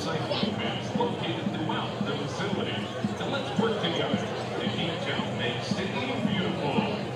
recycling bins located throughout the facility. And let's work together to keep TowneBank Stadium beautiful.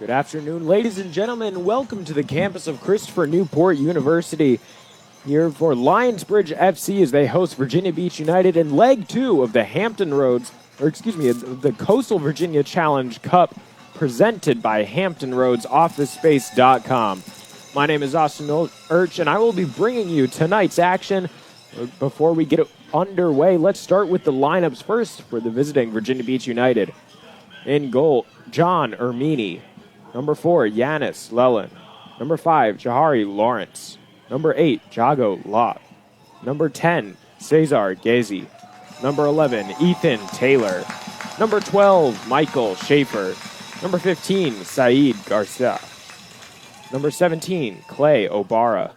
Good afternoon, ladies and gentlemen. Welcome to the campus of Christopher Newport University. Here for Lionsbridge FC as they host Virginia Beach United in leg 2 of the the Coastal Virginia Challenge Cup presented by Hampton Roads OfficeSpace.com. My name is Austin Urch, and I will be bringing you tonight's action. Before we get underway, let's start with the lineups first for the visiting Virginia Beach United. In goal, John Ermini. Number 4, Yanis Lelin. Number 5, Jahari Lawrence. Number 8, Jago Lott. Number 10, Cesar Gazy. Number 11, Ethan Taylor. Number 12, Michael Schaefer. Number 15, Saeed Garcia. Number 17, Clay Obara.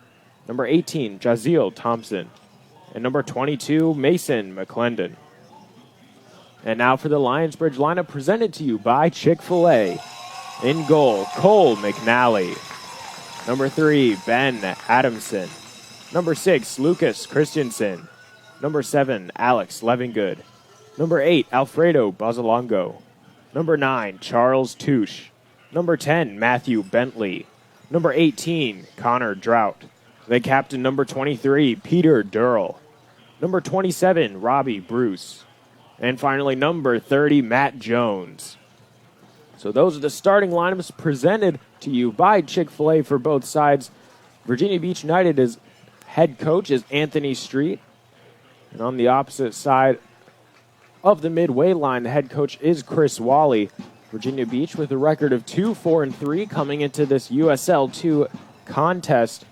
Number 18, Jaziel Thompson. And number 22, Mason McClendon. And now for the Lionsbridge lineup presented to you by Chick-fil-A. In goal, Cole McNally. Number 3, Ben Adamson. Number 6, Lucas Christensen. Number 7, Alex Levengood. Number 8, Alfredo Bozalongo. Number 9, Charles Touche. Number 10, Matthew Bentley. Number 18, Connor Drought. The captain, number 23, Peter Dearle. Number 27, Robbie Bruce. And finally, number 30, Matt Jones. So those are the starting lineups presented to you by Chick-fil-A for both sides. Virginia Beach United's head coach is Anthony Street. And on the opposite side of the midway line, the head coach is Chris Wally. Virginia Beach with a record of 2-4-3 coming into this USL 2 contest.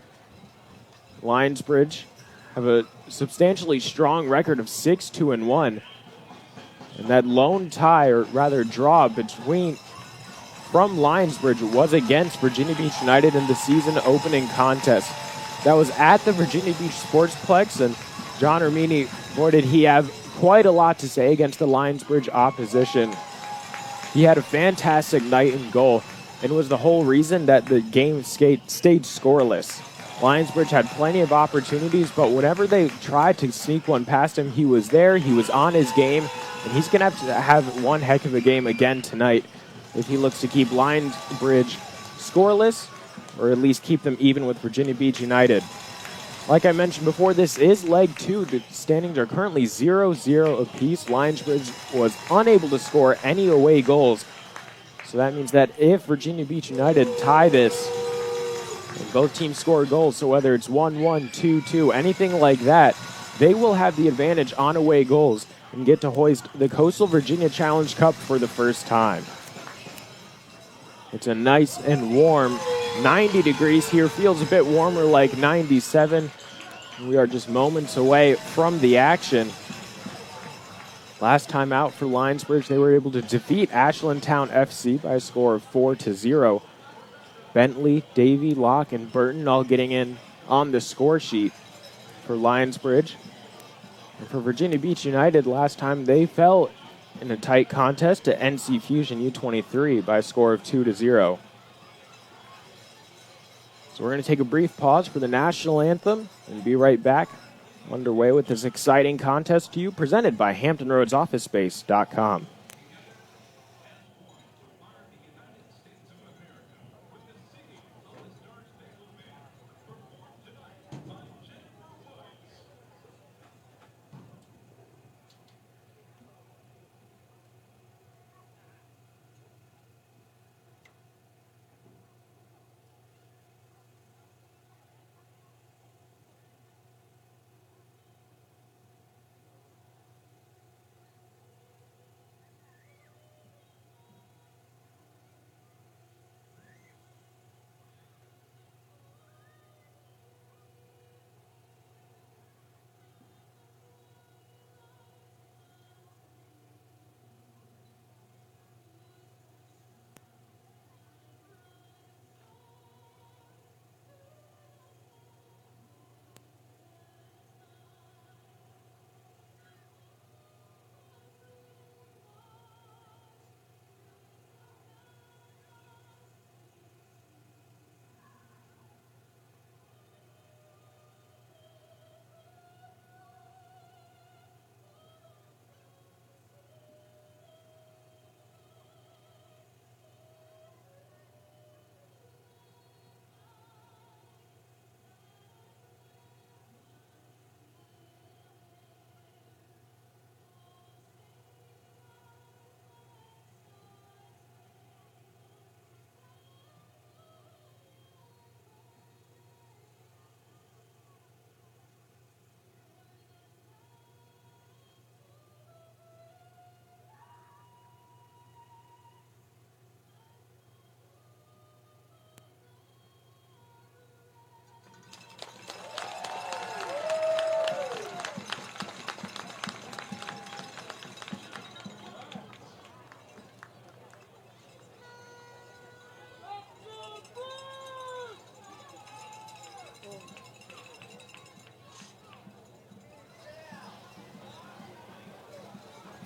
Lionsbridge have a substantially strong record of 6-2-1. And that lone tie, or rather draw, from Lionsbridge was against Virginia Beach United in the season opening contest. That was at the Virginia Beach Sportsplex, and John Ermini, boy, did he have quite a lot to say against the Lionsbridge opposition. He had a fantastic night in goal, and was the whole reason that the game stayed scoreless. Lionsbridge had plenty of opportunities, but whenever they tried to sneak one past him, he was there, he was on his game, and he's going to have one heck of a game again tonight if he looks to keep Lionsbridge scoreless, or at least keep them even with Virginia Beach United. Like I mentioned before, this is leg 2. The standings are currently 0-0 apiece. Lionsbridge was unable to score any away goals. So that means that if Virginia Beach United tie this, and both teams score goals, so whether it's 1-1, 2-2, anything like that, they will have the advantage on away goals and get to hoist the Coastal Virginia Challenge Cup for the first time. It's a nice and warm 90 degrees here. Feels a bit warmer, like 97. We are just moments away from the action. Last time out for Lionsbridge, they were able to defeat Ashland Town FC by a score of 4-0. Bentley, Davie, Locke, and Burton all getting in on the score sheet for Lionsbridge. And for Virginia Beach United, last time they fell in a tight contest to NC Fusion U23 by a score of 2-0. So we're going to take a brief pause for the national anthem and be right back. Underway with this exciting contest to you, presented by HamptonRoadsOfficeSpace.com.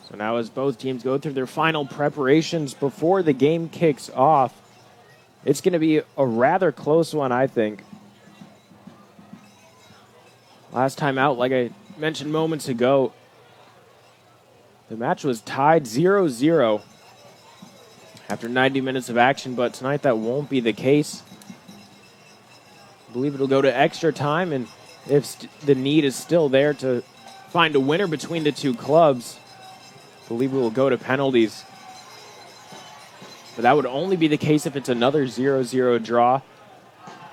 So now as both teams go through their final preparations before the game kicks off, it's going to be a rather close one, I think. Last time out, like I mentioned moments ago, the match was tied 0-0 after 90 minutes of action, but tonight that won't be the case. I believe it'll go to extra time, and if the need is still there to find a winner between the two clubs, I believe we will go to penalties. But that would only be the case if it's another 0-0 draw,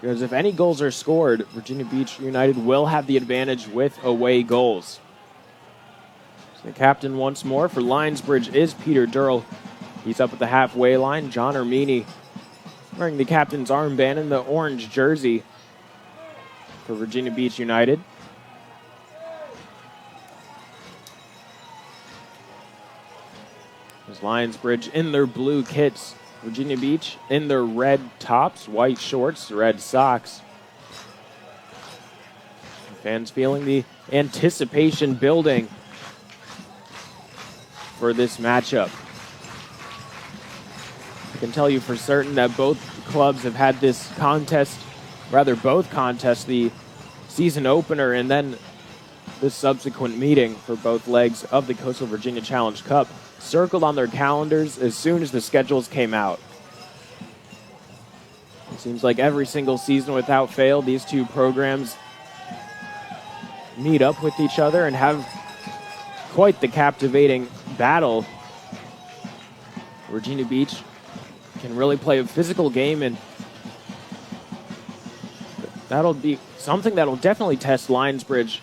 because if any goals are scored, Virginia Beach United will have the advantage with away goals. So the captain once more for Lionsbridge is Peter Dearle. He's up at the halfway line. John Ermini wearing the captain's armband and the orange jersey for Virginia Beach United. There's Lionsbridge in their blue kits. Virginia Beach in their red tops, white shorts, red socks. Fans feeling the anticipation building for this matchup. I can tell you for certain that both clubs have had this contest, rather both contests, the season opener and then the subsequent meeting for both legs of the Coastal Virginia Challenge Cup, circled on their calendars as soon as the schedules came out. It seems like every single season without fail, these two programs meet up with each other and have quite the captivating battle. Virginia Beach can really play a physical game, and that'll be something that'll definitely test Lionsbridge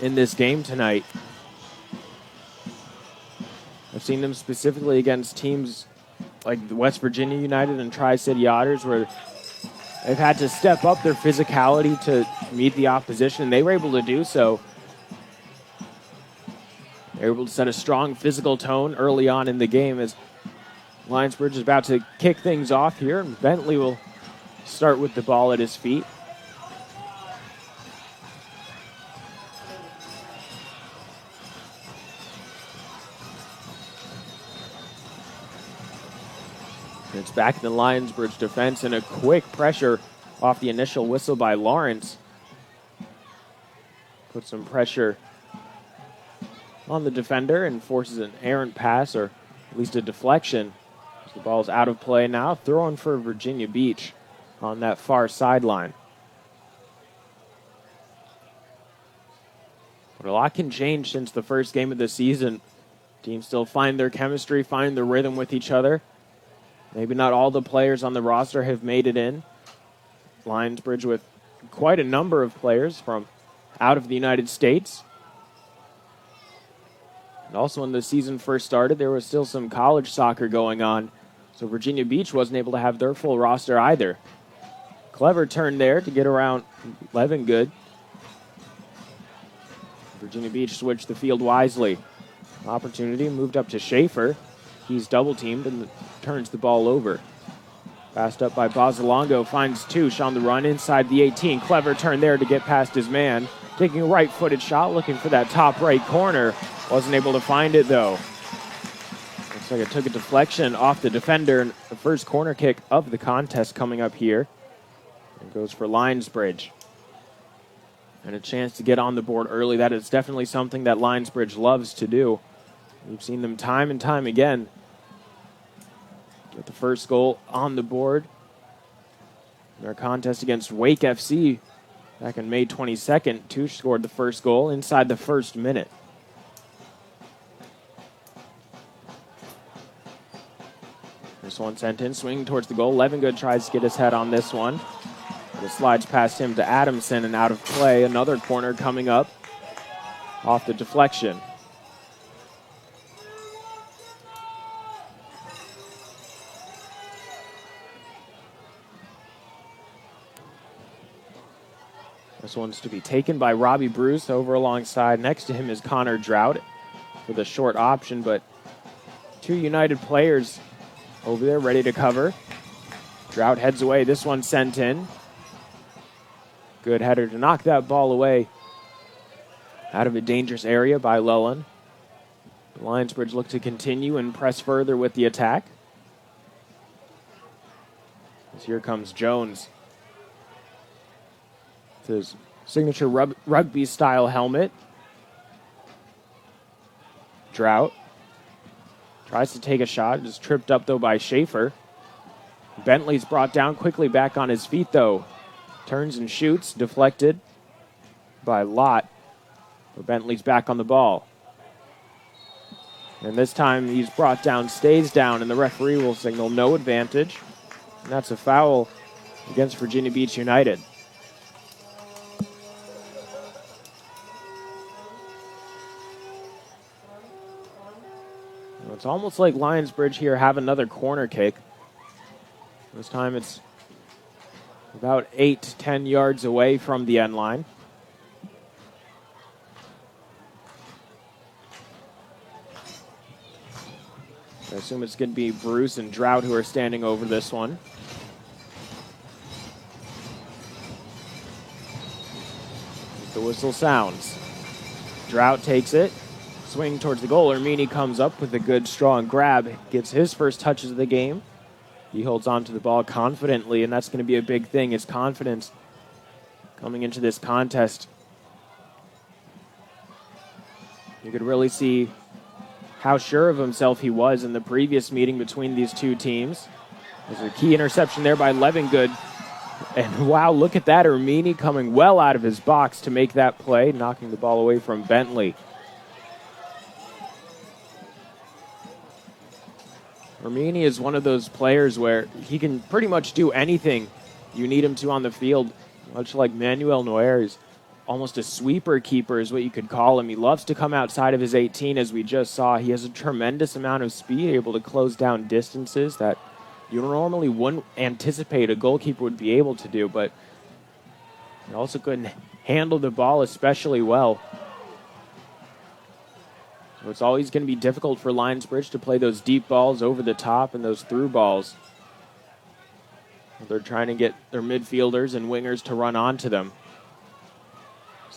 in this game tonight. I've seen them specifically against teams like West Virginia United and Tri-City Otters, where they've had to step up their physicality to meet the opposition, and they were able to do so. They were able to set a strong physical tone early on in the game as Lionsbridge is about to kick things off here, and Bentley will start with the ball at his feet. It's back in the Lionsbridge defense, and a quick pressure off the initial whistle by Lawrence. Put some pressure on the defender and forces an errant pass, or at least a deflection. The ball's out of play now, throwing for Virginia Beach on that far sideline. But a lot can change since the first game of the season. Teams still find their chemistry, find their rhythm with each other. Maybe not all the players on the roster have made it in. Lionsbridge with quite a number of players from out of the United States. And also when the season first started, there was still some college soccer going on. So Virginia Beach wasn't able to have their full roster either. Clever turn there to get around Levengood. Virginia Beach switched the field wisely. Opportunity moved up to Schaefer. He's double-teamed and turns the ball over. Passed up by Bozalongo, finds Touche on the run inside the 18. Clever turn there to get past his man. Taking a right-footed shot, looking for that top right corner. Wasn't able to find it, though. Looks like it took a deflection off the defender. And the first corner kick of the contest coming up here. It goes for Lionsbridge. And a chance to get on the board early. That is definitely something that Lionsbridge loves to do. We've seen them time and time again get the first goal on the board in their contest against Wake FC back on May 22nd. Touche scored the first goal inside the first minute. This one sent in, swinging towards the goal. Levengood tries to get his head on this one. But it slides past him to Adamson and out of play. Another corner coming up off the deflection. This one's to be taken by Robbie Bruce over alongside. Next to him is Connor Drought for the short option, but two United players over there ready to cover. Drought heads away. This one sent in. Good header to knock that ball away out of a dangerous area by Llewellyn. Lionsbridge look to continue and press further with the attack. As here comes Jones. With his signature rugby-style helmet. Drought tries to take a shot, is tripped up, though, by Schaefer. Bentley's brought down quickly back on his feet, though. Turns and shoots, deflected by Lott. But Bentley's back on the ball. And this time he's brought down, stays down, and the referee will signal no advantage. And that's a foul against Virginia Beach United. Well, it's almost like Lionsbridge here have another corner kick. This time it's about 8 to 10 yards away from the end line. I assume it's going to be Bruce and Drought who are standing over this one. The whistle sounds. Drought takes it. Swing towards the goal. Ermini comes up with a good, strong grab. Gets his first touches of the game. He holds on to the ball confidently, and that's going to be a big thing, his confidence coming into this contest. You could really see how sure of himself he was in the previous meeting between these two teams. There's a key interception there by Levengood. And wow, look at that. Ermini coming well out of his box to make that play, knocking the ball away from Bentley. Ermini is one of those players where he can pretty much do anything you need him to on the field, much like Manuel Noir. He's almost a sweeper keeper is what you could call him. He loves to come outside of his 18, as we just saw. He has a tremendous amount of speed, able to close down distances that you normally wouldn't anticipate a goalkeeper would be able to do, but he also couldn't handle the ball especially well. So it's always going to be difficult for Lionsbridge to play those deep balls over the top and those through balls. They're trying to get their midfielders and wingers to run onto them.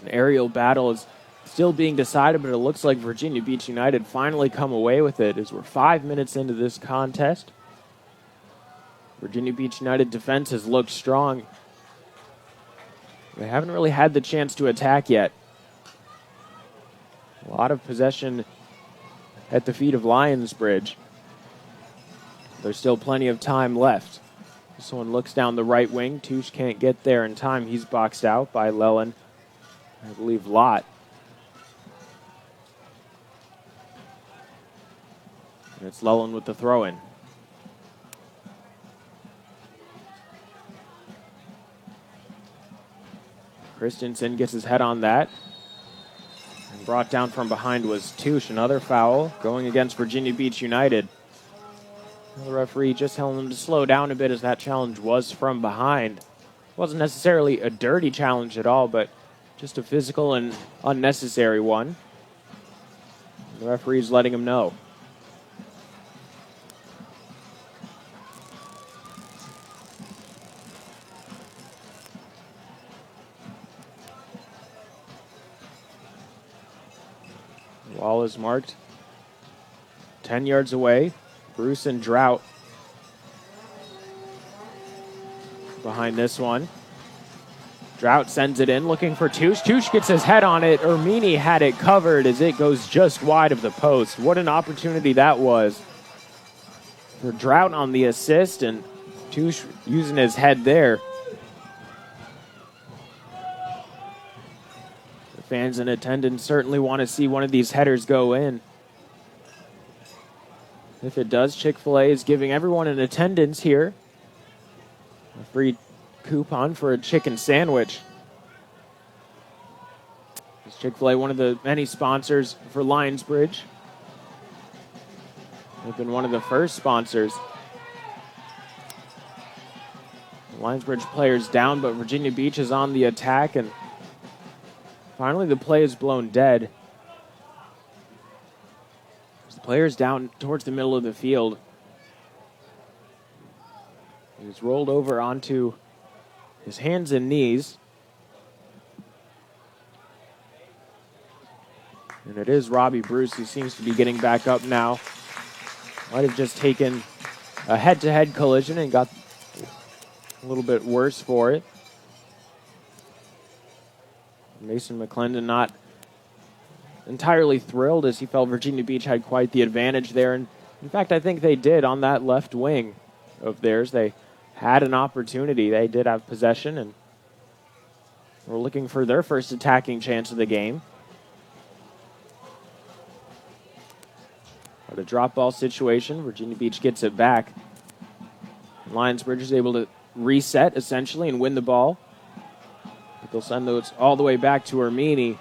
An aerial battle is still being decided, but it looks like Virginia Beach United finally come away with it as we're 5 minutes into this contest. Virginia Beach United defense has looked strong. They haven't really had the chance to attack yet. A lot of possession at the feet of Lionsbridge. There's still plenty of time left. This one looks down the right wing. Touche can't get there in time. He's boxed out by Lellen. I believe Lott. And it's Lellen with the throw-in. Christensen gets his head on that. And brought down from behind was Touche. Another foul going against Virginia Beach United. The referee just telling them to slow down a bit as that challenge was from behind. It wasn't necessarily a dirty challenge at all, but just a physical and unnecessary one. The referee's letting him know. The wall is marked 10 yards away. Bruce and Drought behind this one. Drought sends it in, looking for Touche. Touche gets his head on it. Ermini had it covered as it goes just wide of the post. What an opportunity that was for Drought on the assist, and Touche using his head there. The fans in attendance certainly want to see one of these headers go in. If it does, Chick-fil-A is giving everyone in attendance here a free coupon for a chicken sandwich. Is Chick-fil-A one of the many sponsors for Lionsbridge? They've been one of the first sponsors. The Lionsbridge players down, but Virginia Beach is on the attack, and finally the play is blown dead. The player's down towards the middle of the field. He's rolled over onto his hands and knees. And it is Robbie Bruce who seems to be getting back up now. Might have just taken a head-to-head collision and got a little bit worse for it. Mason McClendon not entirely thrilled as he felt Virginia Beach had quite the advantage there. And in fact, I think they did on that left wing of theirs. They had an opportunity. They did have possession and were looking for their first attacking chance of the game. But a drop ball situation. Virginia Beach gets it back. Lionsbridge is able to reset essentially and win the ball. But they'll send those all the way back to Ermini,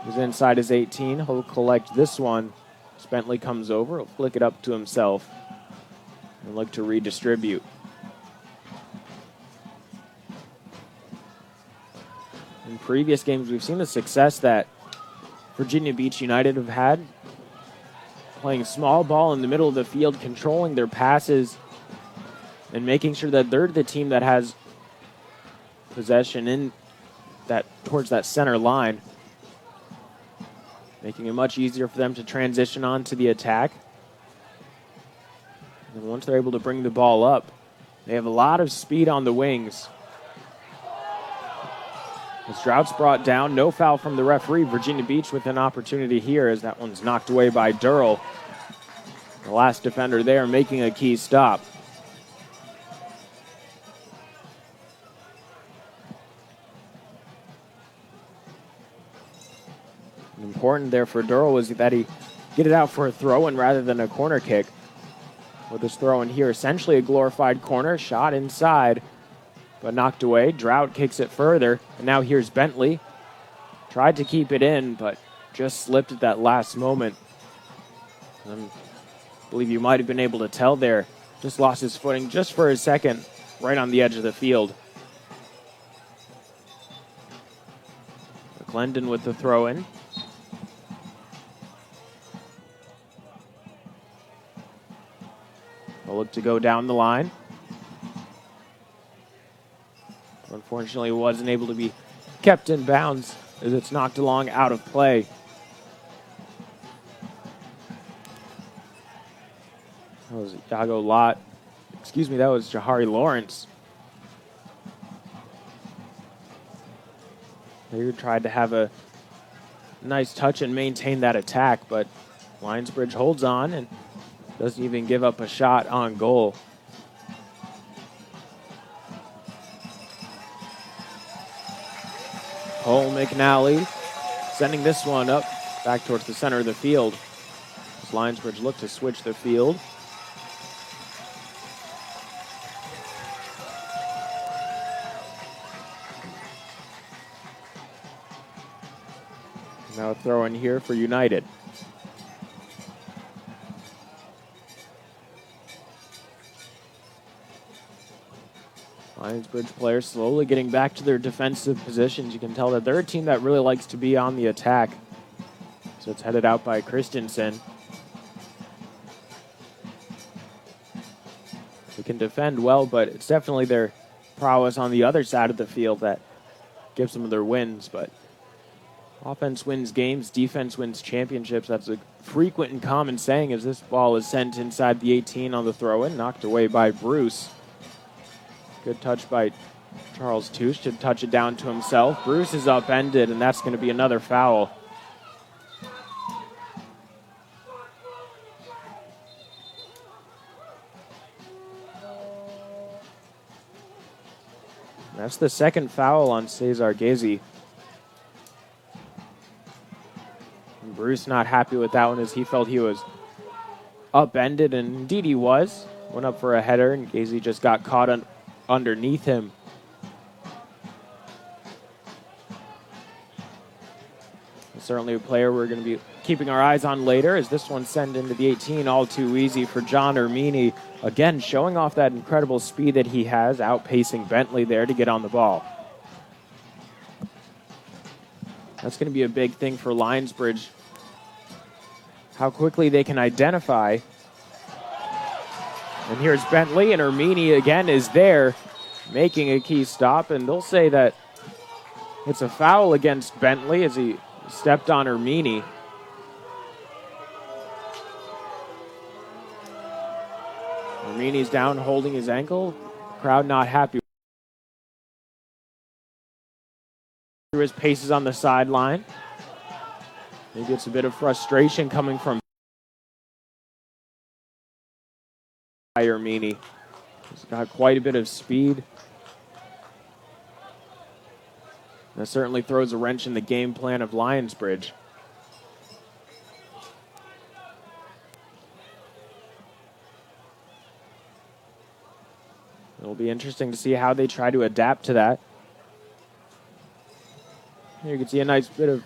who's inside his 18. He'll collect this one. As Bentley comes over, he'll flick it up to himself and look to redistribute. In previous games, we've seen the success that Virginia Beach United have had, playing small ball in the middle of the field, controlling their passes, and making sure that they're the team that has possession in that towards that center line, making it much easier for them to transition on to the attack. And once they're able to bring the ball up, they have a lot of speed on the wings. As Drought's brought down, no foul from the referee. Virginia Beach with an opportunity here as that one's knocked away by Dearle. The last defender there making a key stop. Important there for Dearle was that he get it out for a throw-in rather than a corner kick. With this throw-in here, essentially a glorified corner, shot inside, but knocked away. Drought kicks it further, and now here's Bentley. Tried to keep it in, but just slipped at that last moment. I believe you might have been able to tell there. Just lost his footing just for a second, right on the edge of the field. McClendon with the throw-in. They'll look to go down the line. Unfortunately, it wasn't able to be kept in bounds as it's knocked along out of play. That was Iago Lott. Excuse me, that was Jahari Lawrence. They tried to have a nice touch and maintain that attack, but Lionsbridge holds on and doesn't even give up a shot on goal. Cole McNally sending this one up back towards the center of the field. As Lionsbridge look to switch the field. Now a throw in here for United. Lionsbridge players slowly getting back to their defensive positions. You can tell that they're a team that really likes to be on the attack. So it's headed out by Christensen. They can defend well, but it's definitely their prowess on the other side of the field that gives them their wins. But offense wins games, defense wins championships. That's a frequent and common saying as this ball is sent inside the 18 on the throw-in, knocked away by Bruce. Good touch by Charles Touche to touch it down to himself. Bruce is upended, and that's going to be another foul. That's the second foul on Cesar Gezi. And Bruce not happy with that one as he felt he was upended, and indeed he was. Went up for a header, and Gezi just got caught underneath him. Certainly a player we're going to be keeping our eyes on later as this one sent into the 18 all too easy for John Ermini. Again, showing off that incredible speed that he has, outpacing Bentley there to get on the ball. That's going to be a big thing for Lionsbridge. How quickly they can identify. And here's Bentley, and Ermini again is there, making a key stop, and they'll say that it's a foul against Bentley as he stepped on Ermini. Hermini's down holding his ankle. Crowd not happy. Through his paces on the sideline. Maybe it's a bit of frustration coming from Hermini. He's got quite a bit of speed. That certainly throws a wrench in the game plan of Lionsbridge. It'll be interesting to see how they try to adapt to that. You can see a nice bit of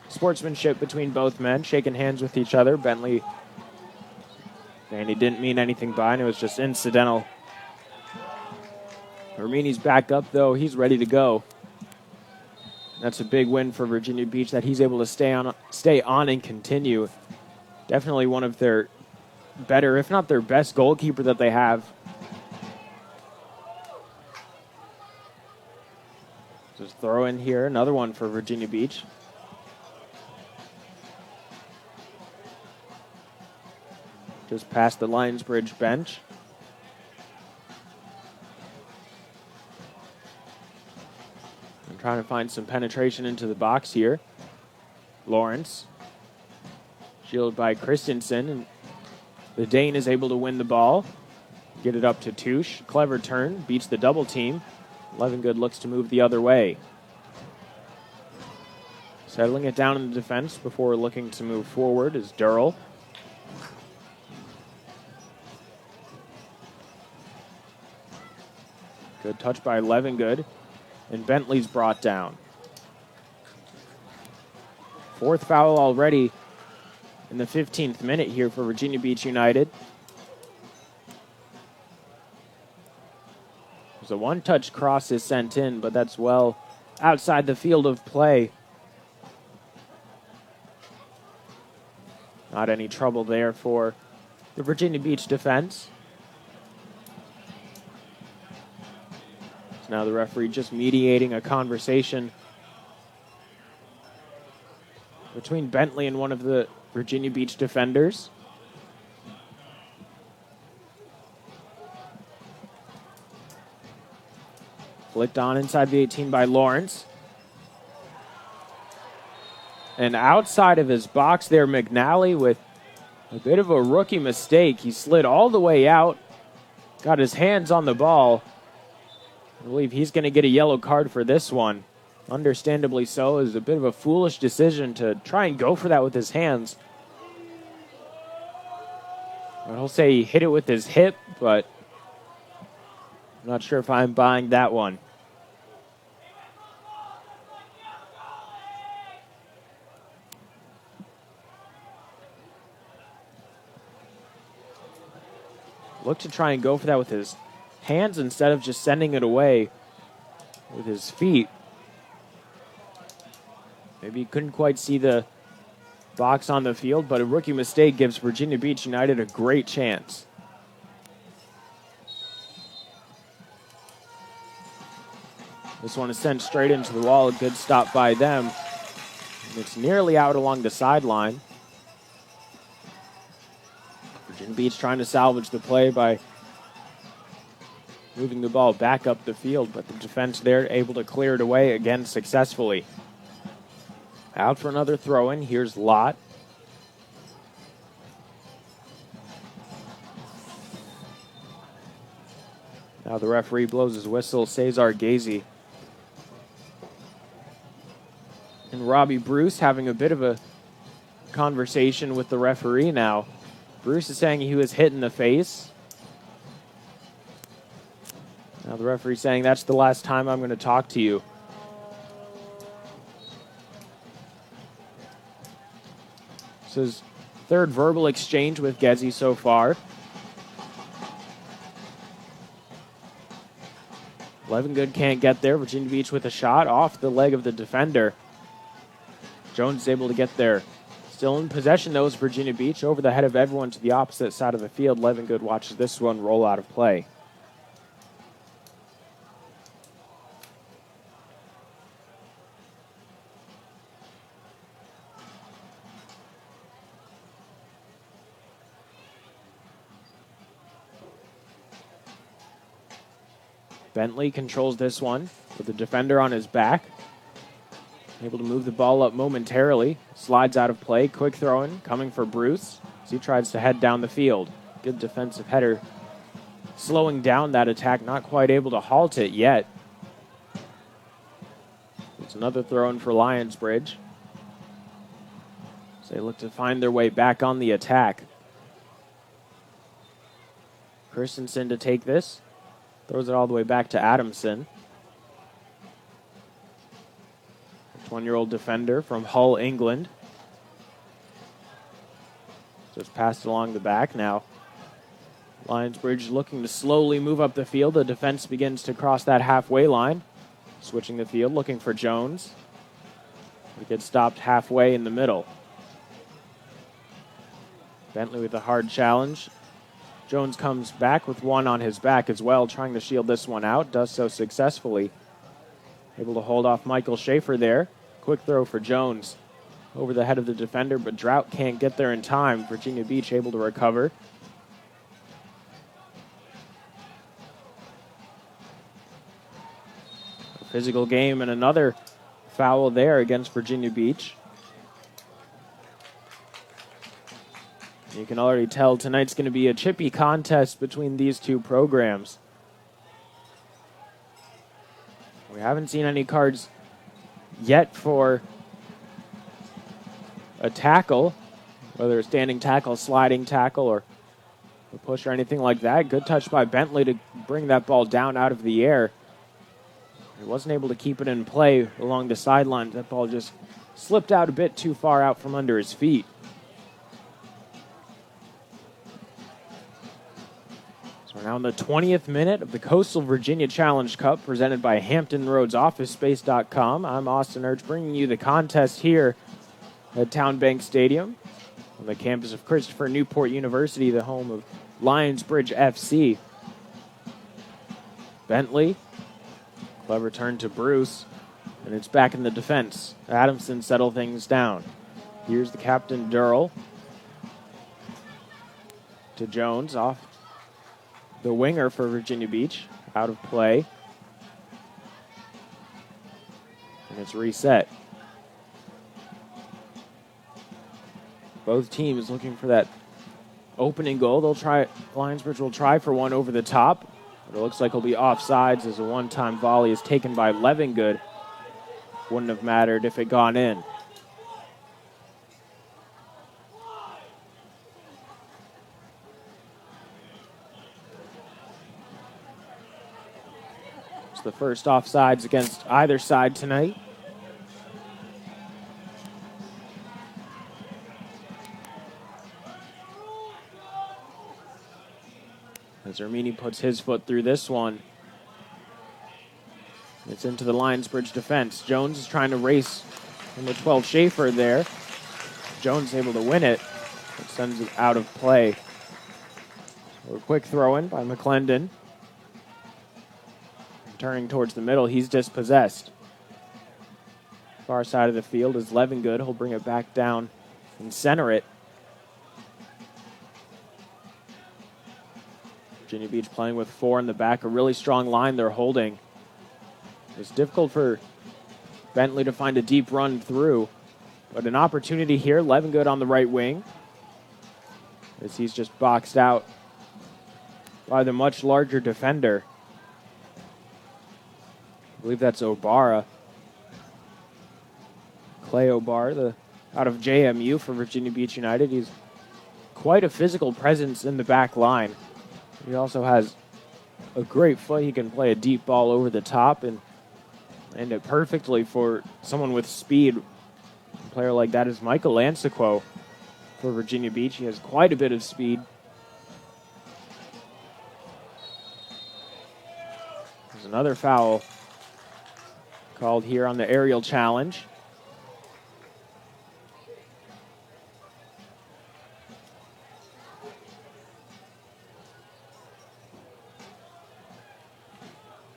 sportsmanship between both men, shaking hands with each other. Bentley, and he didn't mean anything by it. It was just incidental. Hermini's back up, though. He's ready to go. That's a big win for Virginia Beach that he's able to stay on and continue. Definitely one of their better, if not their best goalkeeper that they have. Just throw in here, another one for Virginia Beach. Just past the Lionsbridge bench. I'm trying to find some penetration into the box here. Lawrence. Shielded by Christensen. And the Dane is able to win the ball. Get it up to Touche. Clever turn. Beats the double team. Levengood looks to move the other way. Settling it down in the defense before looking to move forward is Dearle. Good touch by Levengood. And Bentley's brought down. Fourth foul already in the 15th minute here for Virginia Beach United. There's a one-touch cross is sent in, but that's well outside the field of play. Not any trouble there for the Virginia Beach defense. So now the referee just mediating a conversation between Bentley and one of the Virginia Beach defenders. Flicked on inside the 18 by Lawrence. And outside of his box there, McNally with a bit of a rookie mistake. He slid all the way out, got his hands on the ball. I believe he's going to get a yellow card for this one. Understandably so. It was a bit of a foolish decision to try and go for that with his hands. I'll say he hit it with his hip, but I'm not sure if I'm buying that one. Look to try and go for that with his hands instead of just sending it away with his feet. Maybe he couldn't quite see the box on the field, but a rookie mistake gives Virginia Beach United a great chance. This one is sent straight into the wall. A good stop by them. And it's nearly out along the sideline. Virginia Beach trying to salvage the play by moving the ball back up the field, but the defense there able to clear it away again successfully. Out for another throw-in. Here's Lott. Now the referee blows his whistle. Cesar Gazy. And Robbie Bruce having a bit of a conversation with the referee now. Bruce is saying he was hit in the face. Now the referee saying, that's the last time I'm going to talk to you. This is third verbal exchange with Gazy so far. Levengood can't get there. Virginia Beach with a shot off the leg of the defender. Jones is able to get there. Still in possession, though, is Virginia Beach. Over the head of everyone to the opposite side of the field. Levengood watches this one roll out of play. Bentley controls this one with the defender on his back. Able to move the ball up momentarily. Slides out of play. Quick throw in coming for Bruce as he tries to head down the field. Good defensive header. Slowing down that attack. Not quite able to halt it yet. It's another throw in for Lionsbridge. So they look to find their way back on the attack. Christensen to take this. Throws it all the way back to Adamson. 21-year-old defender from Hull, England. Just passed along the back now. Lionsbridge looking to slowly move up the field. The defense begins to cross that halfway line. Switching the field, looking for Jones. He gets stopped halfway in the middle. Bentley with a hard challenge. Jones comes back with one on his back as well, trying to shield this one out. Does so successfully. Able to hold off Michael Schaefer there. Quick throw for Jones over the head of the defender, but Drought can't get there in time. Virginia Beach able to recover. A physical game and another foul there against Virginia Beach. You can already tell tonight's going to be a chippy contest between these two programs. We haven't seen any cards yet for a tackle, whether a standing tackle, sliding tackle, or a push or anything like that. Good touch by Bentley to bring that ball down out of the air. He wasn't able to keep it in play along the sideline. That ball just slipped out a bit too far out from under his feet. So we're now in the 20th minute of the Coastal Virginia Challenge Cup presented by Hampton Roads OfficeSpace.com. I'm Austin Urch bringing you the contest here at TowneBank Stadium on the campus of Christopher Newport University, the home of Lionsbridge FC. Bentley, clever turn to Bruce, and it's back in the defense. Adamson settle things down. Here's the captain, Dearle, to Jones, off the winger for Virginia Beach, out of play. And it's reset. Both teams looking for that opening goal. Lionsbridge will try for one over the top. But it looks like he'll be offsides as a one-time volley is taken by Levengood. Wouldn't have mattered if it gone in. It's the first offsides against either side tonight. As Ermini puts his foot through this one. It's into the Lionsbridge defense. Jones is trying to race number 12 Schaefer there. Jones able to win it. It sends it out of play. A quick throw in by McLaughlin. Turning towards the middle, he's dispossessed. Far side of the field is Levengood. He'll bring it back down and center it. Virginia Beach playing with four in the back. A really strong line they're holding. It's difficult for Bentley to find a deep run through. But an opportunity here. Levengood on the right wing. As he's just boxed out by the much larger defender. I believe that's Obara. Clay Obar, out of JMU for Virginia Beach United. He's quite a physical presence in the back line. He also has a great foot. He can play a deep ball over the top and it perfectly for someone with speed. A player like that is Michael Lansequo for Virginia Beach. He has quite a bit of speed. There's another foul called here on the aerial challenge.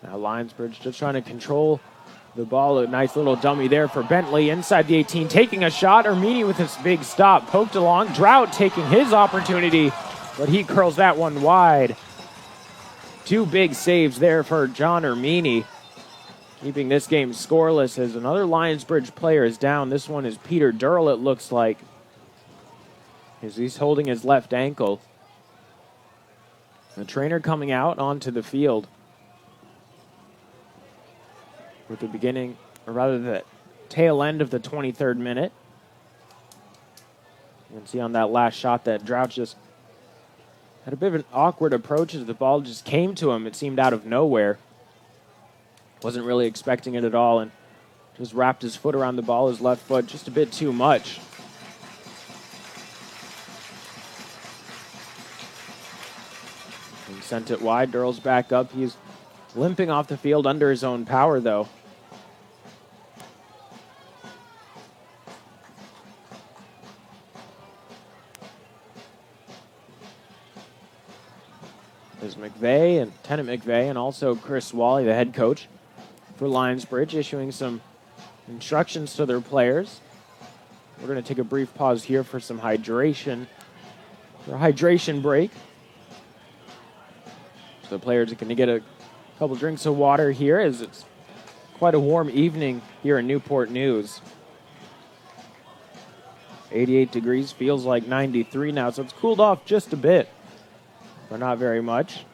Now Lionsbridge just trying to control the ball. A nice little dummy there for Bentley inside the 18, taking a shot. Ermini with his big stop, poked along. Drought taking his opportunity, but he curls that one wide. Two big saves there for John Ermini, keeping this game scoreless as another Lionsbridge player is down. This one is Peter Dearle, it looks like, as he's holding his left ankle. The trainer coming out onto the field with the beginning, or rather the tail end of the 23rd minute. You can see on that last shot that Drought just had a bit of an awkward approach as the ball just came to him. It seemed out of nowhere. Wasn't really expecting it at all and just wrapped his foot around the ball, his left foot, just a bit too much. And sent it wide. Dearle's back up. He's limping off the field under his own power, though. There's McVeigh and Lieutenant McVeigh and also Chris Wally, the head coach for Lionsbridge, issuing some instructions to their players. We're going to take a brief pause here for some hydration. For a hydration break. So the players are going to get a couple drinks of water here as it's quite a warm evening here in Newport News. 88 degrees, feels like 93 now, so it's cooled off just a bit, but not very much.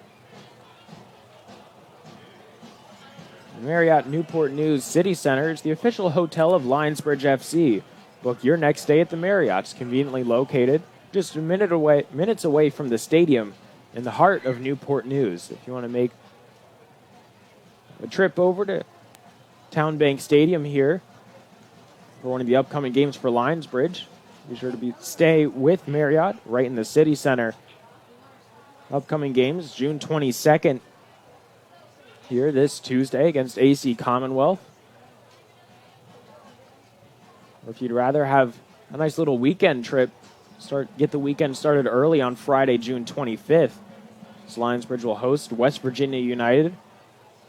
Marriott Newport News City Center is the official hotel of Lionsbridge FC. Book your next stay at the Marriott. It's conveniently located just minutes away from the stadium in the heart of Newport News. If you want to make a trip over to TowneBank Stadium here for one of the upcoming games for Lionsbridge, be sure to stay with Marriott right in the City Center. Upcoming games, June 22nd here this Tuesday against AC Commonwealth. Or if you'd rather have a nice little weekend trip, get the weekend started early on Friday, June 25th. So Lionsbridge will host West Virginia United.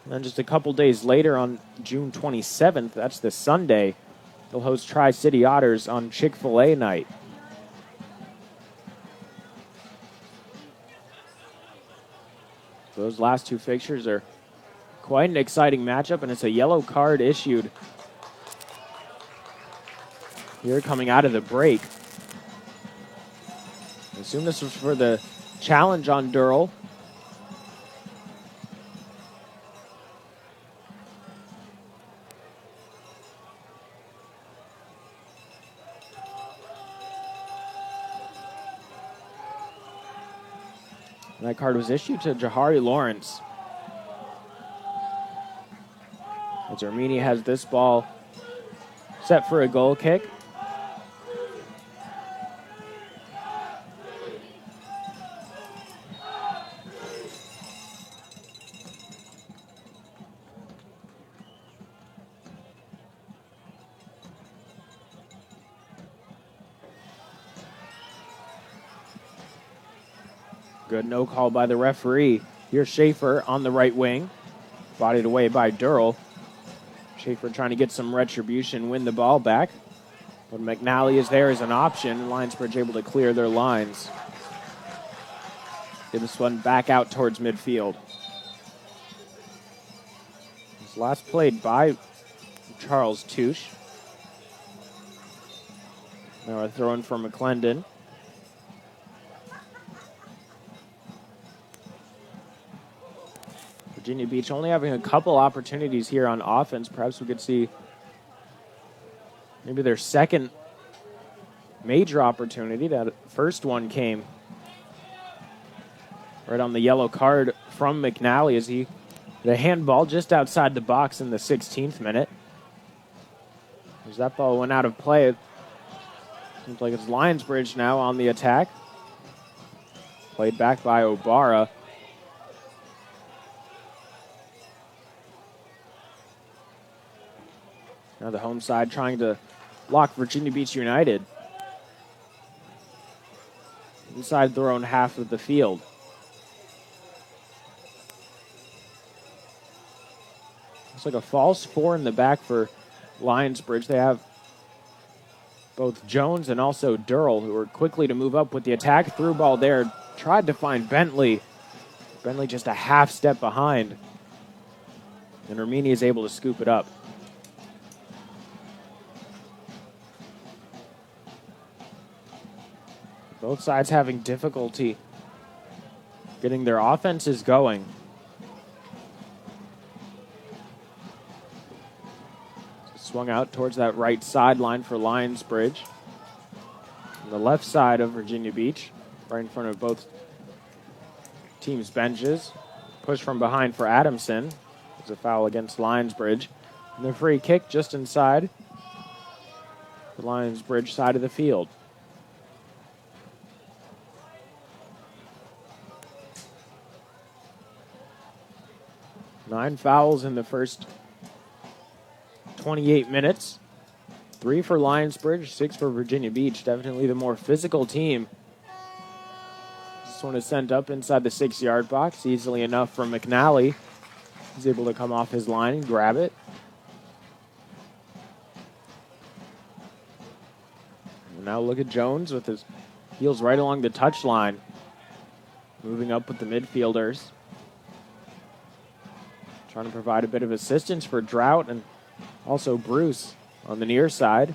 And then just a couple days later on June 27th, that's this Sunday, they'll host Tri-City Otters on Chick-fil-A night. Those last two fixtures are quite an exciting matchup, and it's a yellow card issued here coming out of the break. I assume this was for the challenge on Dearle. And that card was issued to Jahari Lawrence. As Ermini has this ball set for a goal kick. Good no call by the referee. Here's Schaefer on the right wing. Bodied away by Dearle. Schaefer trying to get some retribution, win the ball back. But McNally is there as an option. Lionsbridge able to clear their lines. Get this one back out towards midfield. This last played by Charles Touche. Now a throw in for McLaughlin. Virginia Beach only having a couple opportunities here on offense. Perhaps we could see maybe their second major opportunity. That first one came right on the yellow card from McNally as he had a handball just outside the box in the 16th minute. As that ball went out of play, it seems like it's Lionsbridge now on the attack. Played back by Obara. Now the home side trying to block Virginia Beach United inside their own half of the field. It's like a false four in the back for Lionsbridge. They have both Jones and also Dearle, who are quickly to move up with the attack. Through ball there. Tried to find Bentley. Bentley just a half step behind. And Ermini is able to scoop it up. Both sides having difficulty getting their offenses going. Swung out towards that right sideline for Lionsbridge. On the left side of Virginia Beach, right in front of both teams' benches. Push from behind for Adamson. It's a foul against Lionsbridge. And the free kick just inside the Lionsbridge side of the field. Nine fouls in the first 28 minutes. 3 for Lionsbridge, 6 for Virginia Beach. Definitely the more physical team. This one is sent up inside the 6-yard box. Easily enough from McNally. He's able to come off his line and grab it. And now look at Jones with his heels right along the touchline. Moving up with the midfielders. Trying to provide a bit of assistance for Drought and also Bruce on the near side.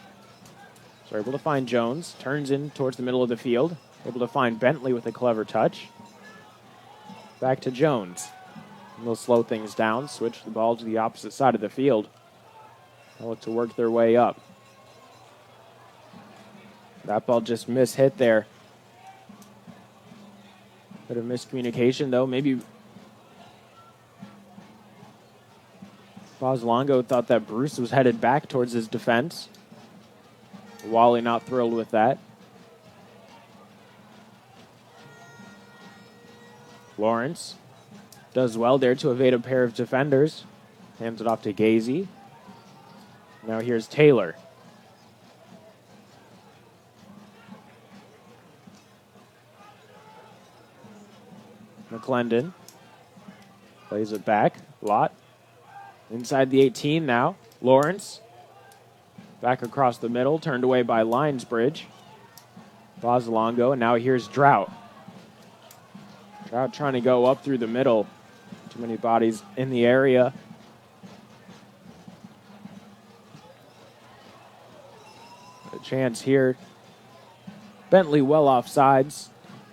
So able to find Jones. Turns in towards the middle of the field. Able to find Bentley with a clever touch. Back to Jones. And they'll slow things down. Switch the ball to the opposite side of the field. They'll look to work their way up. That ball just mishit there. Bit of miscommunication though. Maybe Bozalongo thought that Bruce was headed back towards his defense. Wally not thrilled with that. Lawrence does well there to evade a pair of defenders. Hands it off to Gazy. Now here's Taylor. McClendon plays it back. Lott inside the 18 now. Lawrence back across the middle, turned away by Lionsbridge. Bozalongo, and now here's Drought. Drought trying to go up through the middle. Too many bodies in the area. A chance here. Bentley well off sides.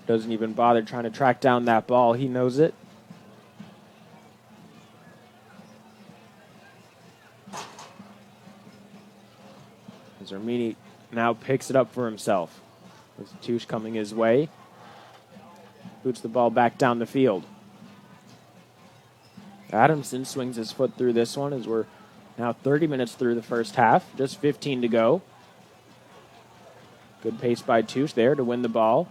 Doesn't even bother trying to track down that ball. He knows it. Ermini now picks it up for himself. With Touche coming his way. Boots the ball back down the field. Adamson swings his foot through this one as we're now 30 minutes through the first half. Just 15 to go. Good pace by Touche there to win the ball.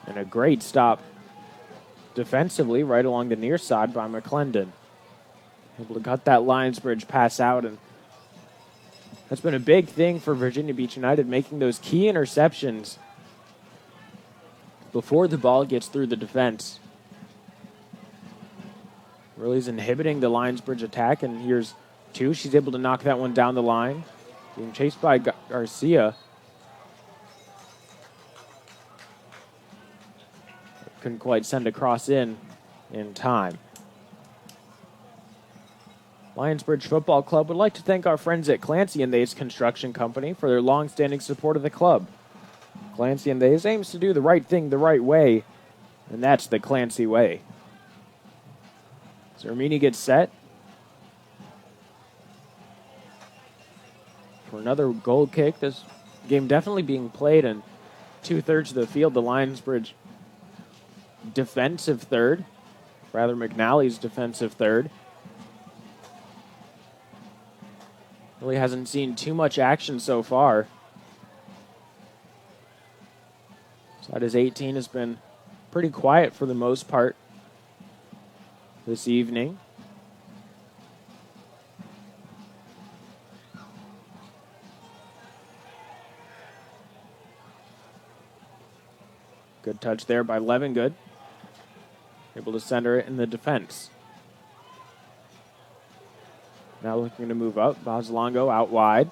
And a great stop defensively right along the near side by McClendon. Able to cut that Lionsbridge pass out, and that's been a big thing for Virginia Beach United, making those key interceptions before the ball gets through the defense. Really is inhibiting the Lionsbridge attack, and here's Touche. She's able to knock that one down the line. Being chased by Garcia. Couldn't quite send a cross in time. Lionsbridge Football Club would like to thank our friends at Clancy and Thay's Construction Company for their long-standing support of the club. Clancy and Thay's aims to do the right thing the right way, and that's the Clancy way. Ermini gets set for another goal kick. This game definitely being played in 2/3 of the field. The Lionsbridge defensive third, rather McNally's defensive third. Really hasn't seen too much action so far. Side his 18 has been pretty quiet for the most part this evening. Good touch there by Levengood. Able to center it in the defense. Now looking to move up. Bozalongo out wide.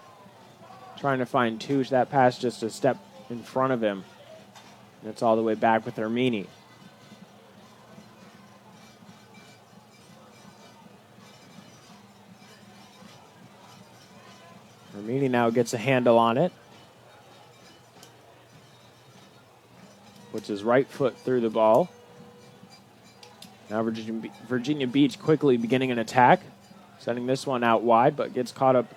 Trying to find Touche. That pass just a step in front of him. And it's all the way back with Ermini. Ermini now gets a handle on it. Puts his right foot through the ball. Now Virginia Beach quickly beginning an attack. Sending this one out wide, but gets caught up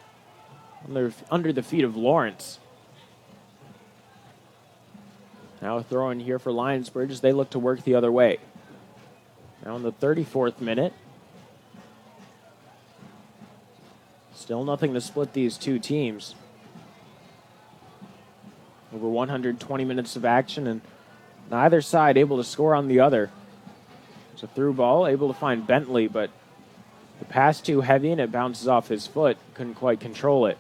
under the feet of Lawrence. Now a throw in here for Lionsbridge as they look to work the other way. Now in the 34th minute. Still nothing to split these two teams. Over 120 minutes of action, and neither side able to score on the other. It's a through ball, able to find Bentley, but the pass too heavy and it bounces off his foot. Couldn't quite control it.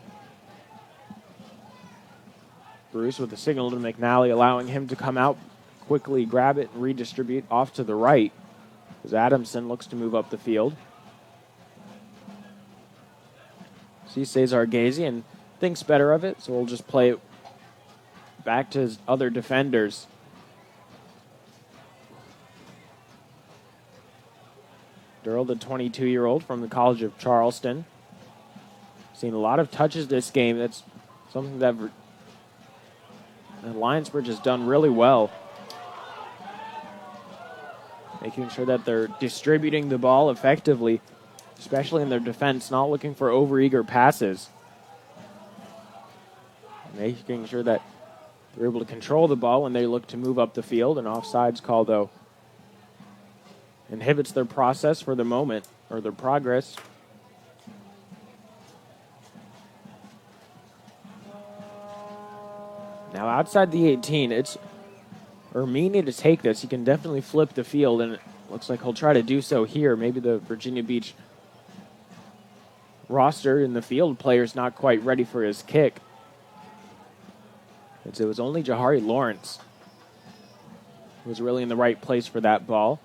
Bruce with a signal to McNally, allowing him to come out, quickly grab it and redistribute off to the right as Adamson looks to move up the field. See Cesar Gazy and thinks better of it, so we'll just play it back to his other defenders. Dearle, the 22-year-old from the College of Charleston. Seen a lot of touches this game. That's something that Lionsbridge has done really well. Making sure that they're distributing the ball effectively, especially in their defense, not looking for overeager passes. Making sure that they're able to control the ball when they look to move up the field. An offsides call, though, inhibits their process for the moment, or their progress. Now outside the 18, it's Ermini to take this. He can definitely flip the field, and it looks like he'll try to do so here. Maybe the Virginia Beach roster and the field players not quite ready for his kick. It was only Jahari Lawrence who was really in the right place for that ball.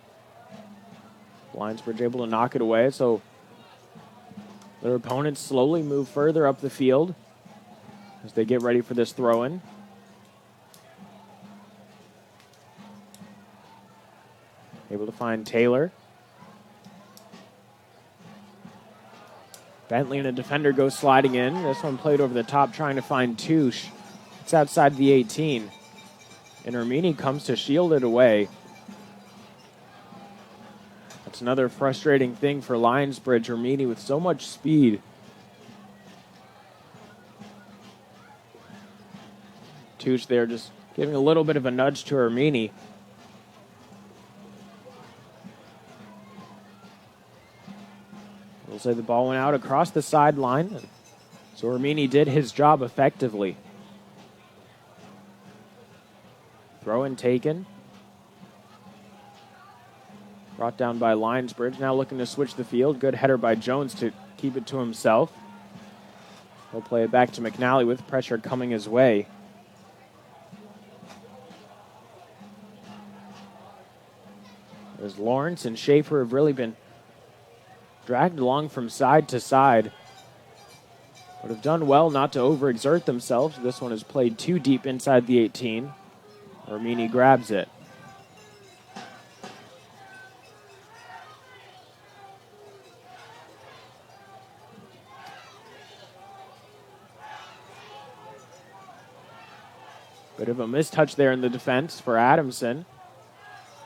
Lionsbridge able to knock it away, so their opponents slowly move further up the field as they get ready for this throw-in. Able to find Taylor. Bentley and a defender go sliding in. This one played over the top, trying to find Touche. It's outside the 18. And Ermini comes to shield it away. That's another frustrating thing for Lionsbridge. Ermini with so much speed. Touche there just giving a little bit of a nudge to Ermini. We'll say the ball went out across the sideline. So Ermini did his job effectively. Throw in taken. Brought down by Lionsbridge. Now looking to switch the field. Good header by Jones to keep it to himself. He'll play it back to McNally with pressure coming his way. As Lawrence and Schaefer have really been dragged along from side to side. Would have done well not to overexert themselves. This one is played too deep inside the 18. Ermini grabs it. Bit of a mistouch there in the defense for Adamson.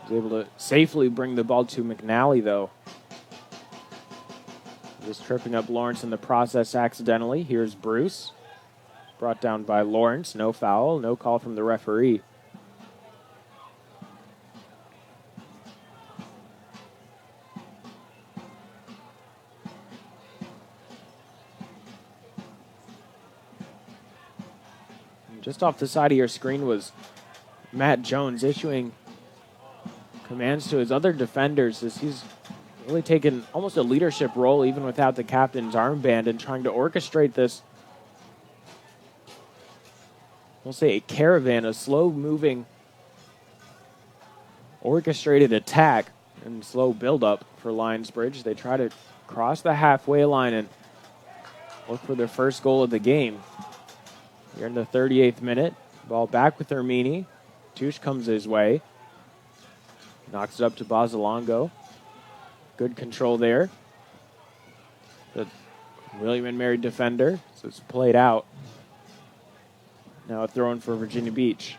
He's able to safely bring the ball to McNally, though. Just tripping up Lawrence in the process accidentally. Here's Bruce. Brought down by Lawrence. No foul. No call from the referee. Just off the side of your screen was Matt Jones issuing commands to his other defenders as he's really taken almost a leadership role even without the captain's armband and trying to orchestrate this, we'll say, a caravan, a slow-moving, orchestrated attack and slow build-up for Lionsbridge. They try to cross the halfway line and look for their first goal of the game. Here in the 38th minute, ball back with Ermini. Touche comes his way. Knocks it up to Bozalongo. Good control there. The William and Mary defender, so it's played out. Now a throw in for Virginia Beach.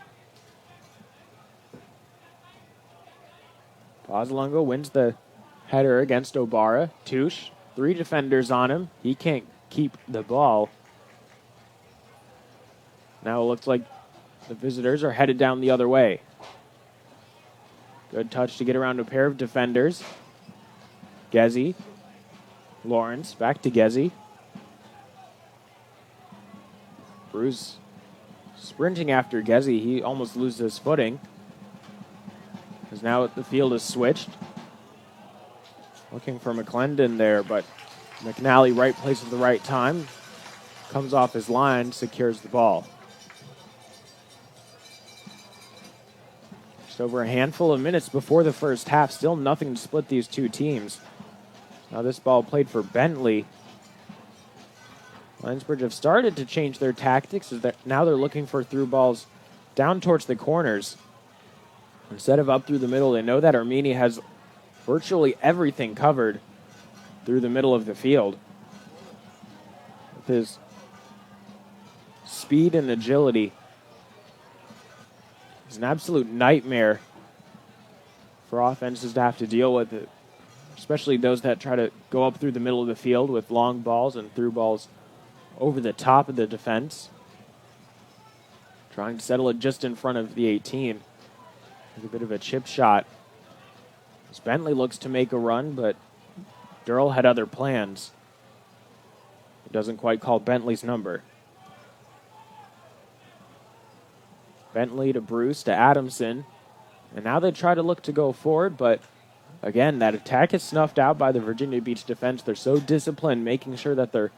Bozalongo wins the header against Obara. Touche, 3 defenders on him. He can't keep the ball. Now it looks like the visitors are headed down the other way. Good touch to get around a pair of defenders. Gezzi. Lawrence, back to Gezzi. Bruce sprinting after Gezzi. He almost loses his footing. Because now the field is switched. Looking for McLaughlin there, but McNally, right place at the right time. Comes off his line, secures the ball. Just over a handful of minutes before the first half. Still nothing to split these two teams. Now this ball played for Bentley. Lionsbridge have started to change their tactics. Now they're looking for through balls down towards the corners. Instead of up through the middle, they know that Armini has virtually everything covered through the middle of the field. With his speed and agility, it's an absolute nightmare for offenses to have to deal with it, especially those that try to go up through the middle of the field with long balls and through balls over the top of the defense. Trying to settle it just in front of the 18. With a bit of a chip shot. As Bentley looks to make a run, but Dearle had other plans. It doesn't quite call Bentley's number. Bentley to Bruce to Adamson. And now they try to look to go forward, but again, that attack is snuffed out by the Virginia Beach defense. They're so disciplined, making sure that they're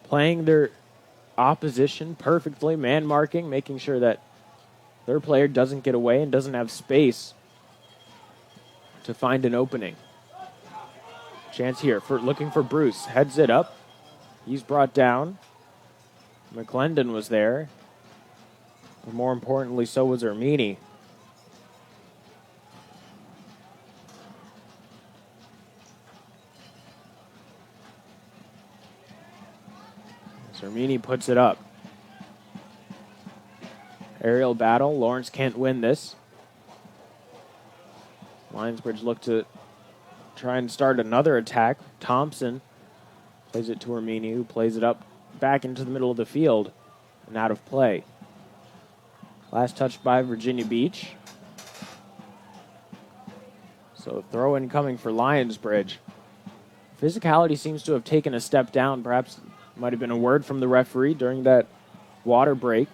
playing their opposition perfectly, man marking, making sure that their player doesn't get away and doesn't have space to find an opening. Chance here for looking for Bruce. Heads it up. He's brought down. McLaughlin was there. But more importantly, so was Armini. Armini puts it up. Aerial battle. Lawrence can't win this. Lionsbridge look to try and start another attack. Thompson plays it to Armini, who plays it up back into the middle of the field and out of play. Last touch by Virginia Beach. So throw in coming for Lionsbridge. Physicality seems to have taken a step down. Perhaps it might have been a word from the referee during that water break.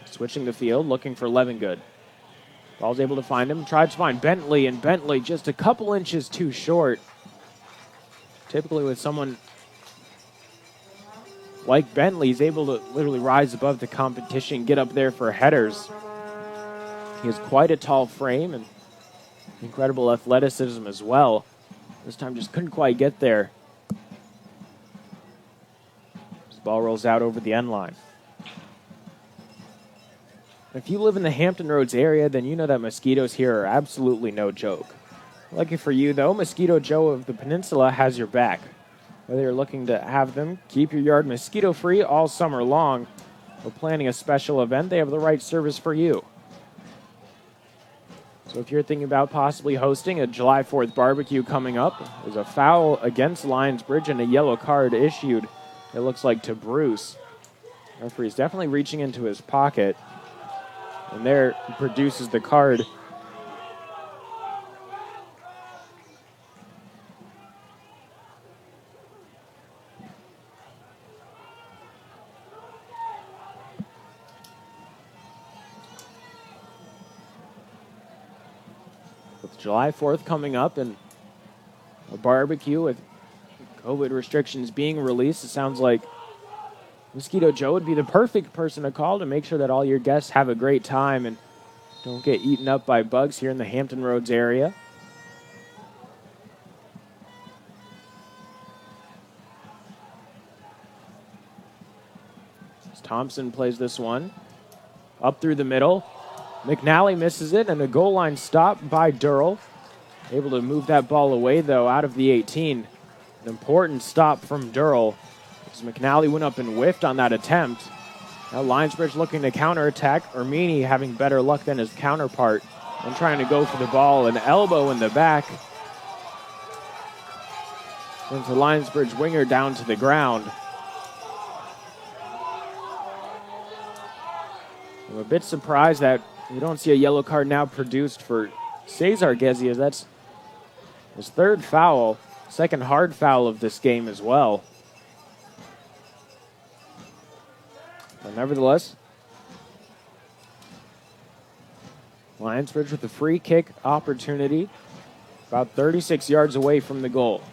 Switching the field, looking for Levengood. Ball's able to find him. Tries to find Bentley, and Bentley just a couple inches too short. Typically with someone like Bentley, he's able to literally rise above the competition, get up there for headers. He has quite a tall frame and incredible athleticism as well. This time just couldn't quite get there. This ball rolls out over the end line. If you live in the Hampton Roads area, then you know that mosquitoes here are absolutely no joke. Lucky for you, though, Mosquito Joe of the Peninsula has your back. Whether you're looking to have them keep your yard mosquito-free all summer long or planning a special event, they have the right service for you. So if you're thinking about possibly hosting a July 4th barbecue coming up, there's a foul against Lionsbridge and a yellow card issued, it looks like, to Bruce. The referee's definitely reaching into his pocket. And there he produces the card. With July 4th coming up and a barbecue with COVID restrictions being released, it sounds like Mosquito Joe would be the perfect person to call to make sure that all your guests have a great time and don't get eaten up by bugs here in the Hampton Roads area. As Thompson plays this one. Up through the middle. McNally misses it, and a goal line stop by Dearle. Able to move that ball away, though, out of the 18. An important stop from Dearle, as McNally went up and whiffed on that attempt. Now Lionsbridge looking to counterattack. Ermini having better luck than his counterpart and trying to go for the ball. An elbow in the back. Sends the Lionsbridge winger down to the ground. I'm a bit surprised that we don't see a yellow card now produced for Cesar Gezi, as that's his third foul, second hard foul of this game as well. But nevertheless, Lionsbridge with a free kick opportunity, about 36 yards away from the goal.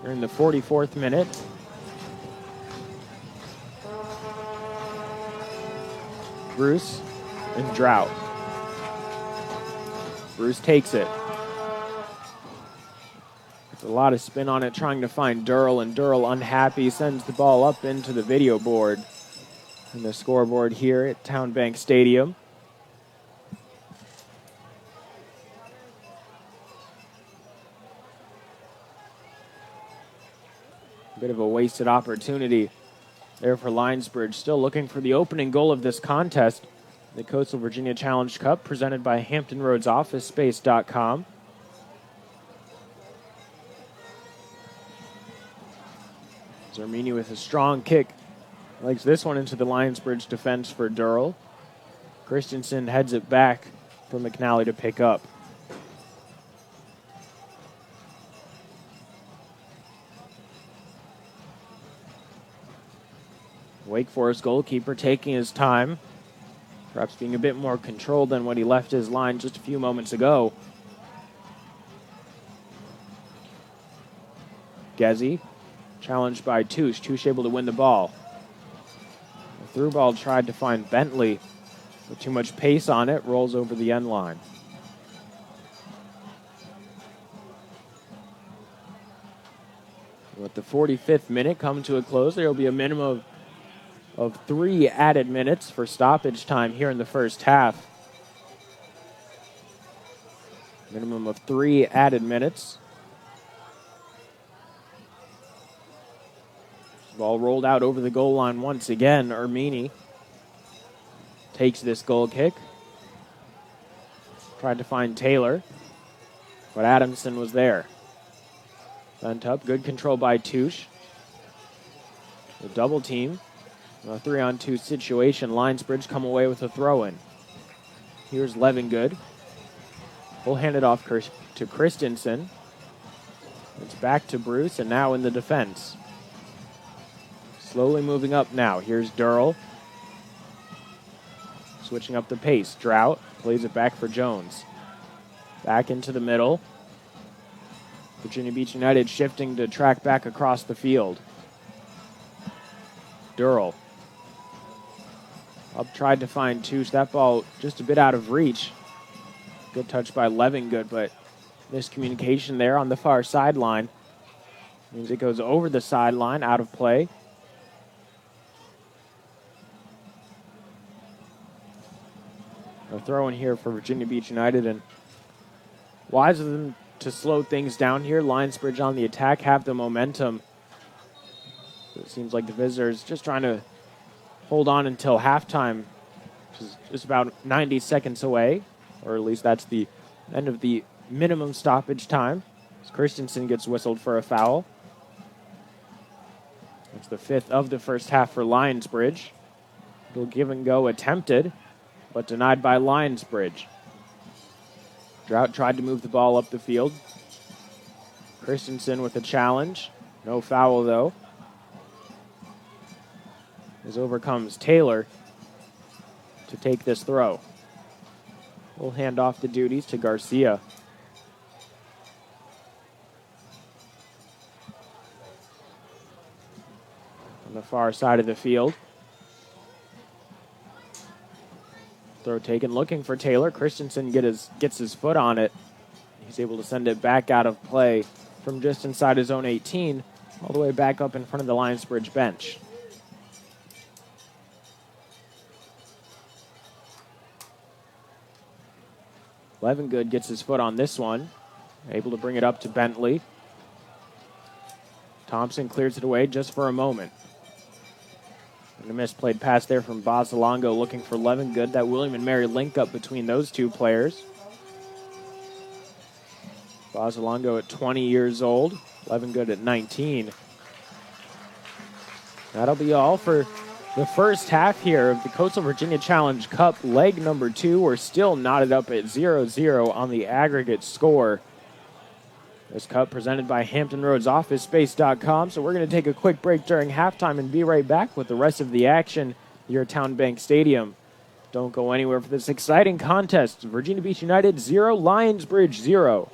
We're in the 44th minute. Bruce and Drought. Bruce takes it. There's a lot of spin on it, trying to find Dearle, and Dearle, unhappy, sends the ball up into the video board and the scoreboard here at TowneBank Stadium. A bit of a wasted opportunity there for Lionsbridge, still looking for the opening goal of this contest. The Coastal Virginia Challenge Cup, presented by Hampton Roads OfficeSpace.com. Ermini with a strong kick. Legs this one into the Lionsbridge defense for Dearle. Christensen heads it back for McNally to pick up. Wake Forest goalkeeper taking his time, perhaps being a bit more controlled than when he left his line just a few moments ago. Gezi, challenged by Touche. Touche able to win the ball. The through ball tried to find Bentley, with too much pace on it, rolls over the end line. With the 45th minute come to a close, there will be a minimum of 3 added minutes for stoppage time here in the first half. Minimum of 3 added minutes. Ball rolled out over the goal line once again. Ermini takes this goal kick. Tried to find Taylor, but Adamson was there. Bent up, good control by Touche. The double team. A 3-on-2 situation. Lionsbridge come away with a throw-in. Here's Levengood. We'll hand it off to Christensen. It's back to Bruce, and now in the defense. Slowly moving up now. Here's Dearle. Switching up the pace. Drought plays it back for Jones. Back into the middle. Virginia Beach United shifting to track back across the field. Dearle. Up tried to find Touche. That ball just a bit out of reach. Good touch by Levengood, but miscommunication there on the far sideline. Means it goes over the sideline, out of play. A throw in here for Virginia Beach United, and wise of them to slow things down here. Lionsbridge on the attack, have the momentum. It seems like the visitors just trying to hold on until halftime, which is just about 90 seconds away, or at least that's the end of the minimum stoppage time. As Christensen gets whistled for a foul. That's the 5th of the first half for Lionsbridge. Little give and go attempted, but denied by Lionsbridge. Drought tried to move the ball up the field. Christensen with a challenge. No foul, though. As overcomes Taylor to take this throw. We'll hand off the duties to Garcia. On the far side of the field. Throw taken, looking for Taylor. Christensen gets his foot on it. He's able to send it back out of play from just inside his own 18, all the way back up in front of the Lionsbridge bench. Levengood gets his foot on this one. Able to bring it up to Bentley. Thompson clears it away just for a moment. And a misplayed pass there from Bozalongo looking for Levengood. That William and Mary link up between those two players. Bozalongo at 20 years old. Levengood at 19. That'll be all for the first half here of the Coastal Virginia Challenge Cup, leg number 2. We're still knotted up at 0-0 on the aggregate score. This cup presented by Hampton Roads OfficeSpace.com. So we're going to take a quick break during halftime and be right back with the rest of the action here at TowneBank Stadium. Don't go anywhere for this exciting contest. Virginia Beach United 0, Lionsbridge 0.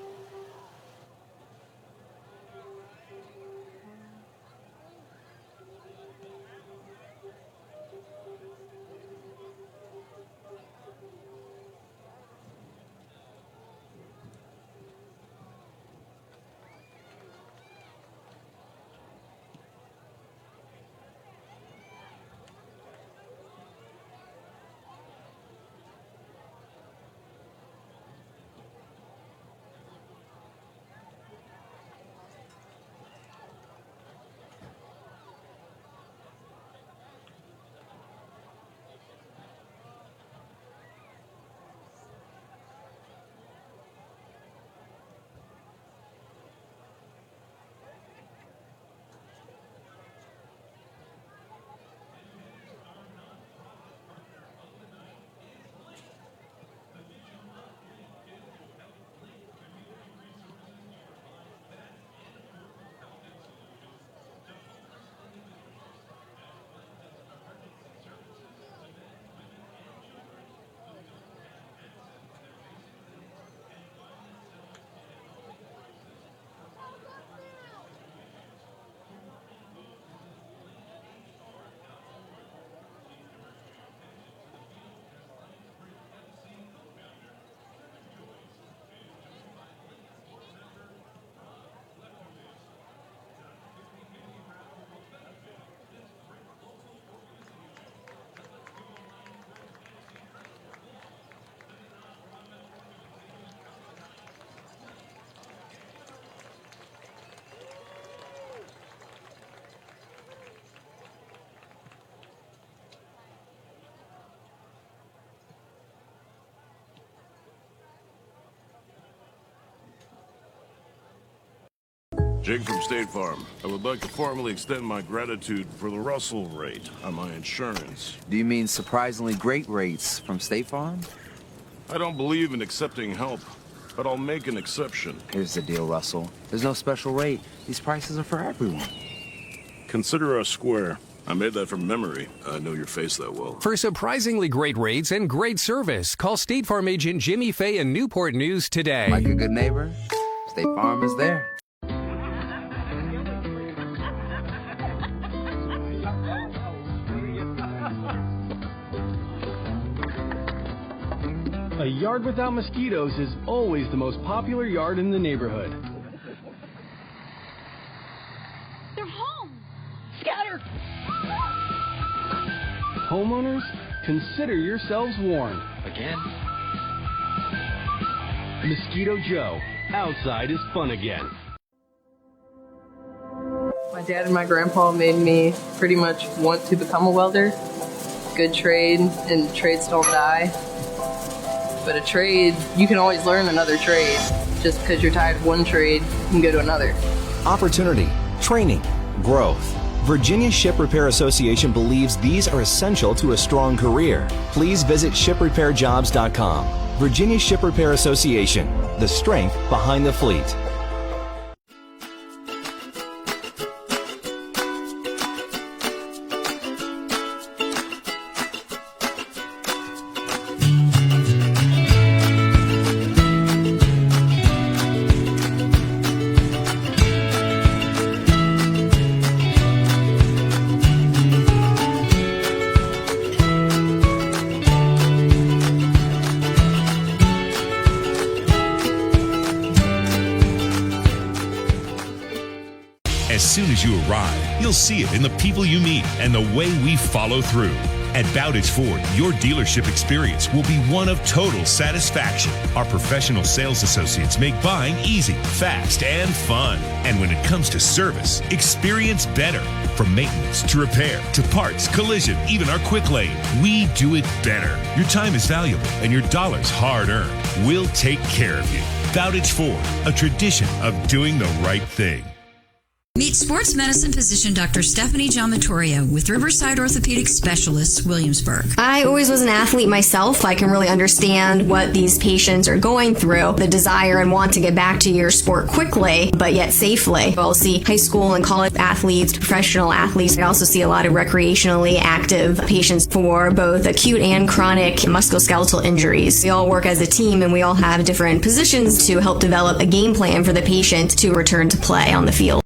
Jake from State Farm. I would like to formally extend my gratitude for the Russell rate on my insurance. Do you mean surprisingly great rates from State Farm? I don't believe in accepting help, but I'll make an exception. Here's the deal, Russell. There's no special rate. These prices are for everyone. Consider us square. I made that from memory. I know your face that well. For surprisingly great rates and great service, call State Farm agent Jimmy Fay in Newport News today. Like a good neighbor, State Farm is there. A yard without mosquitoes is always the most popular yard in the neighborhood. They're home! Scatter! Homeowners, consider yourselves warned. Again? Mosquito Joe, outside is fun again. My dad and my grandpa made me pretty much want to become a welder. Good trade, and trades don't die. But a trade, you can always learn another trade. Just because you're tired of one trade, you can go to another. Opportunity, training, growth. Virginia Ship Repair Association believes these are essential to a strong career. Please visit shiprepairjobs.com. Virginia Ship Repair Association, the strength behind the fleet. As soon as you arrive, you'll see it in the people you meet and the way we follow through. At Bowditch Ford, your dealership experience will be one of total satisfaction. Our professional sales associates make buying easy, fast, and fun. And when it comes to service, experience better. From maintenance to repair to parts, collision, even our quick lane, we do it better. Your time is valuable and your dollar's hard-earned. We'll take care of you. Bowditch Ford, a tradition of doing the right thing. Meet sports medicine physician Dr. Stephanie Giamatoria with Riverside Orthopedic Specialists, Williamsburg. I always was an athlete myself. I can really understand what these patients are going through, the desire and want to get back to your sport quickly, but yet safely. I'll see high school and college athletes, professional athletes. I also see a lot of recreationally active patients for both acute and chronic musculoskeletal injuries. We all work as a team and we all have different positions to help develop a game plan for the patient to return to play on the field.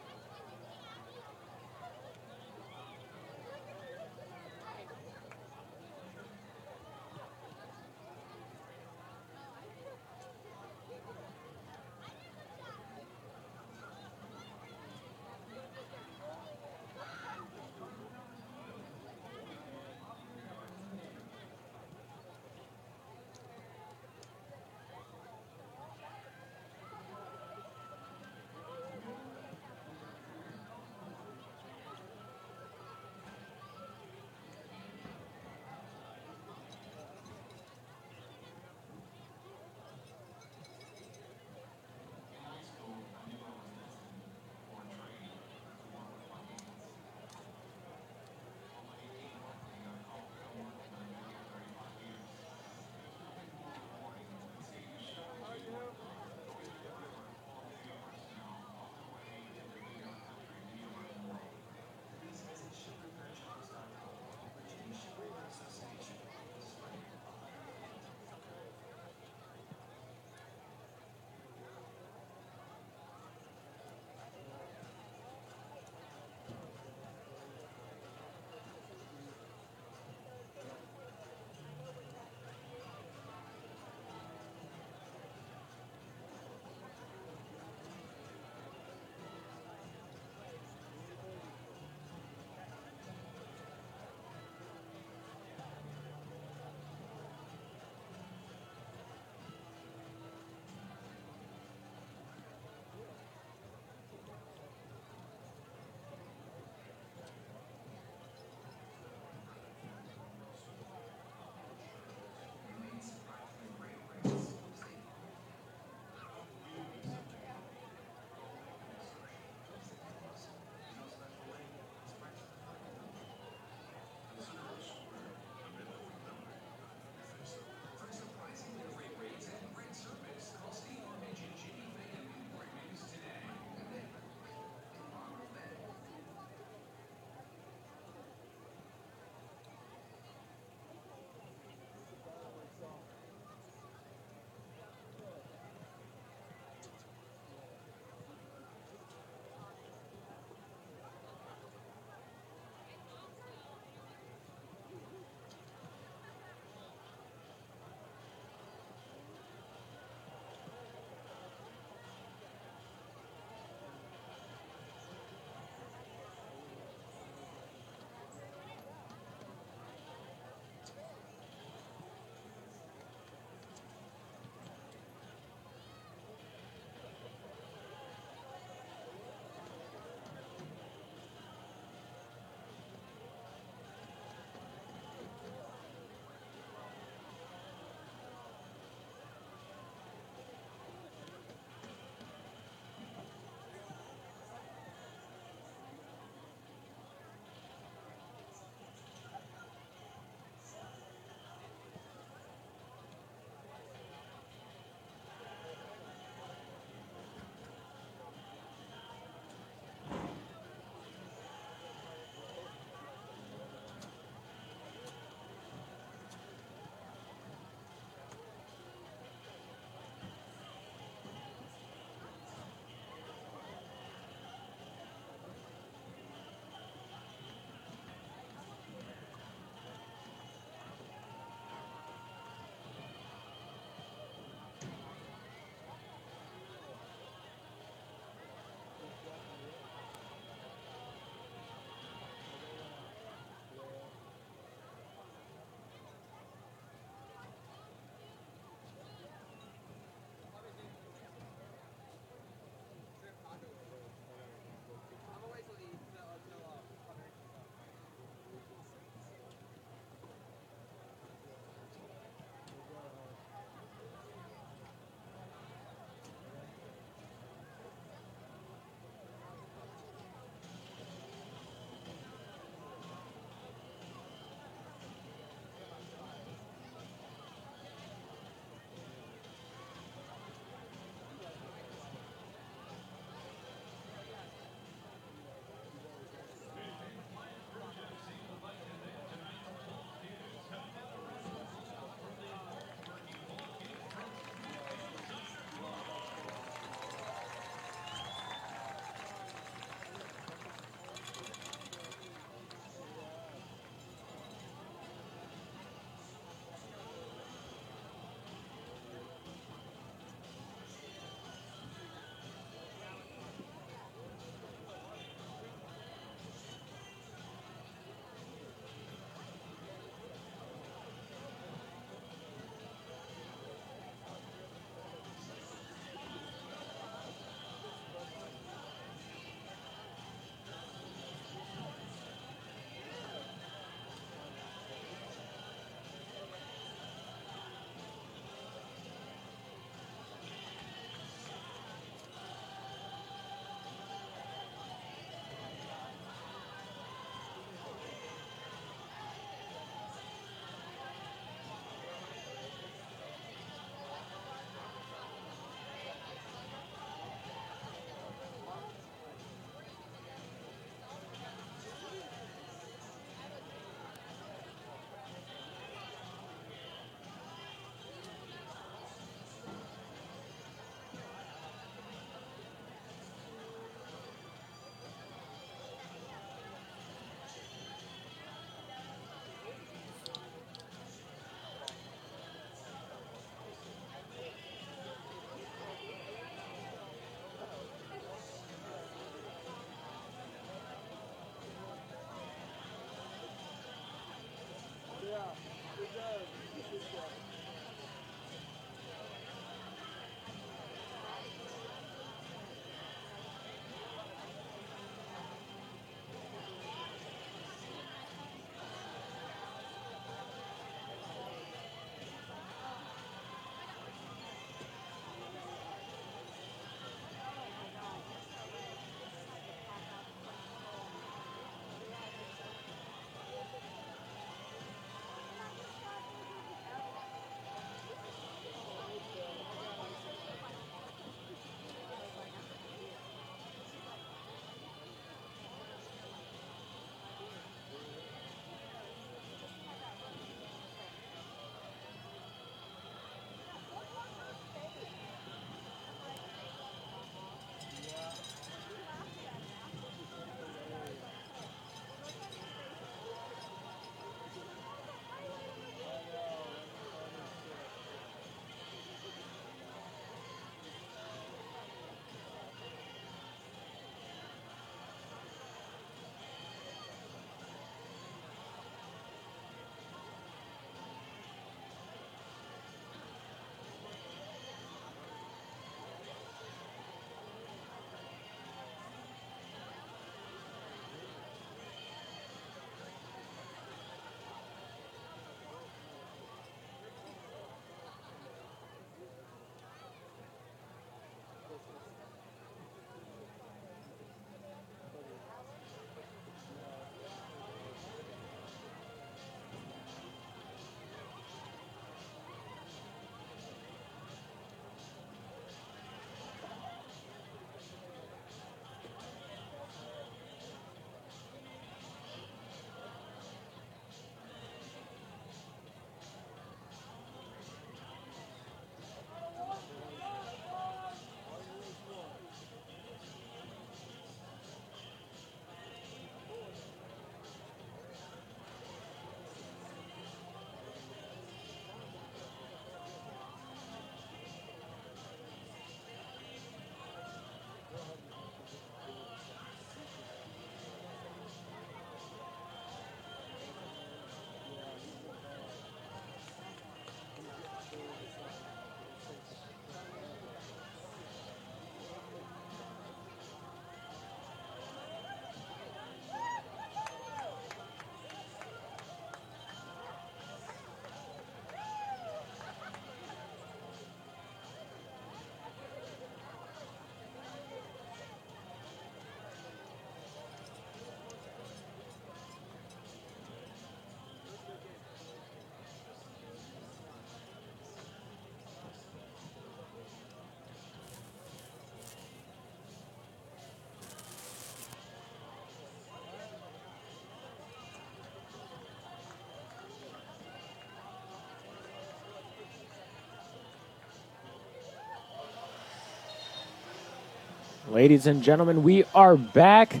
Ladies and gentlemen, we are back.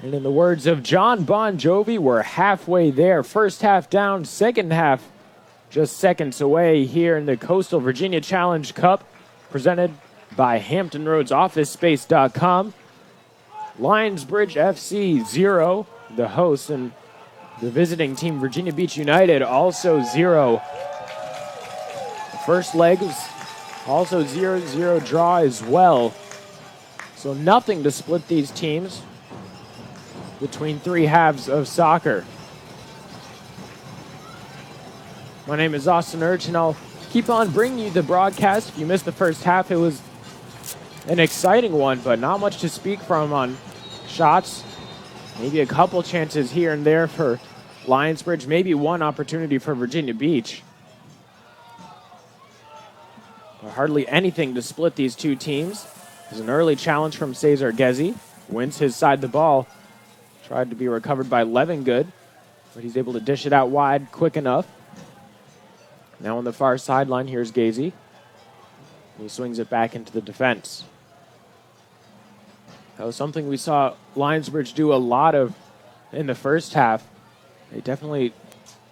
And in the words of John Bon Jovi, we're halfway there. First half down, second half just seconds away here in the Coastal Virginia Challenge Cup, presented by HamptonRoadsOfficeSpace.com. Lionsbridge FC 0, the hosts, and the visiting team Virginia Beach United also 0. The first leg was also 0-0 draw as well. So nothing to split these teams between three halves of soccer. My name is Austin Urch, and I'll keep on bringing you the broadcast. If you missed the first half, it was an exciting one, but not much to speak from on shots. Maybe a couple chances here and there for Lionsbridge, maybe one opportunity for Virginia Beach. But hardly anything to split these two teams. There's an early challenge from Cesar Gezi. Wins his side the ball. Tried to be recovered by Levengood, but he's able to dish it out wide quick enough. Now on the far sideline, here's Gezi. He swings it back into the defense. That was something we saw Lionsbridge do a lot of in the first half. They definitely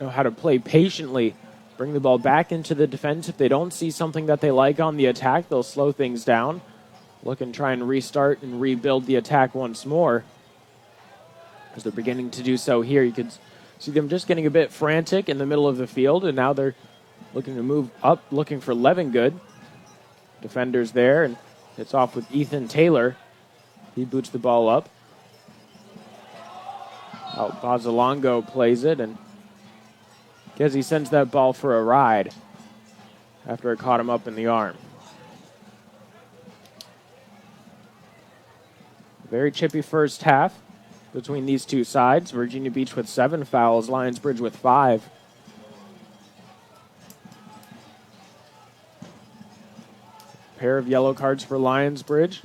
know how to play patiently, bring the ball back into the defense. If they don't see something that they like on the attack, they'll slow things down, look and try and restart and rebuild the attack once more. As they're beginning to do so here, you could see them just getting a bit frantic in the middle of the field, and now they're looking to move up, looking for Levengood. Defenders there, and it's off with Ethan Taylor. He boots the ball up. Out Bozalongo plays it, and Gezi sends that ball for a ride after it caught him up in the arm. Very chippy first half between these two sides. Virginia Beach with 7 fouls, Lionsbridge with 5. Pair of yellow cards for Lionsbridge.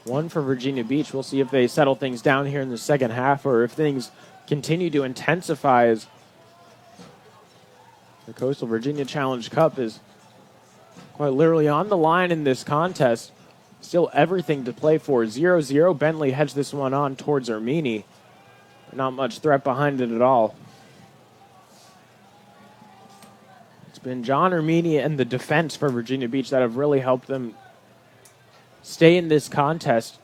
1 for Virginia Beach. We'll see if they settle things down here in the second half or if things continue to intensify as the Coastal Virginia Challenge Cup is quite literally on the line in this contest. Still everything to play for. 0-0. Bentley heads this one on towards Ermini. Not much threat behind it at all. It's been John Ermini and the defense for Virginia Beach that have really helped them stay in this contest,